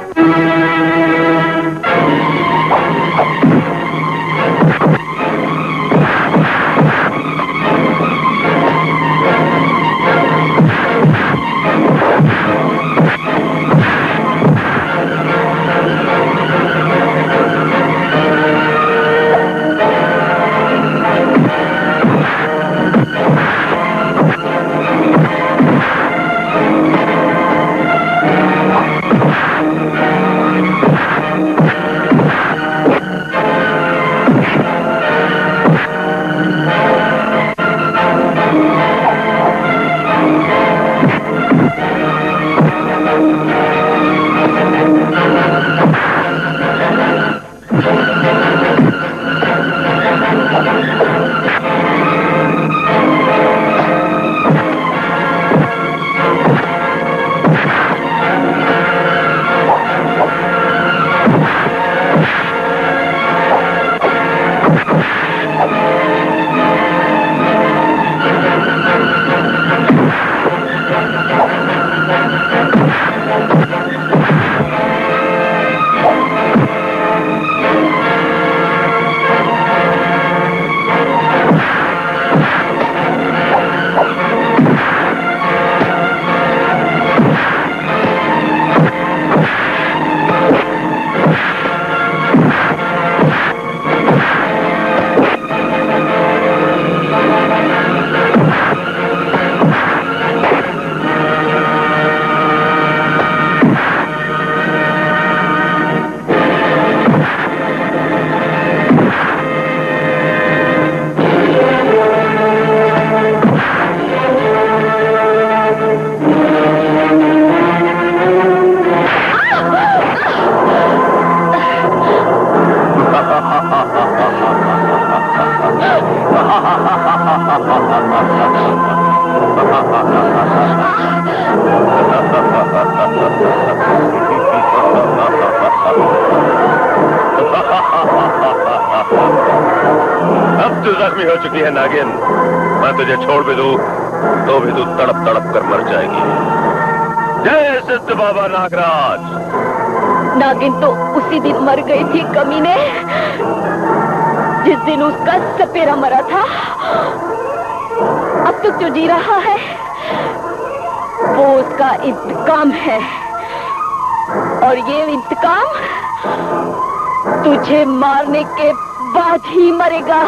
अब तू जख्मी हो चुकी है नागिन, मैं तुझे छोड़ भी दूं तो भी तू तड़प तड़प कर मर जाएगी। जय सिद्ध बाबा नागराज। नागिन तो उसी दिन मर गई थी कमीने, जिस दिन उसका सपेरा मरा था। अब तक जो जी रहा है वो उसका इंतकाम है, और ये इंतकाम तुझे मारने के बाद ही मरेगा।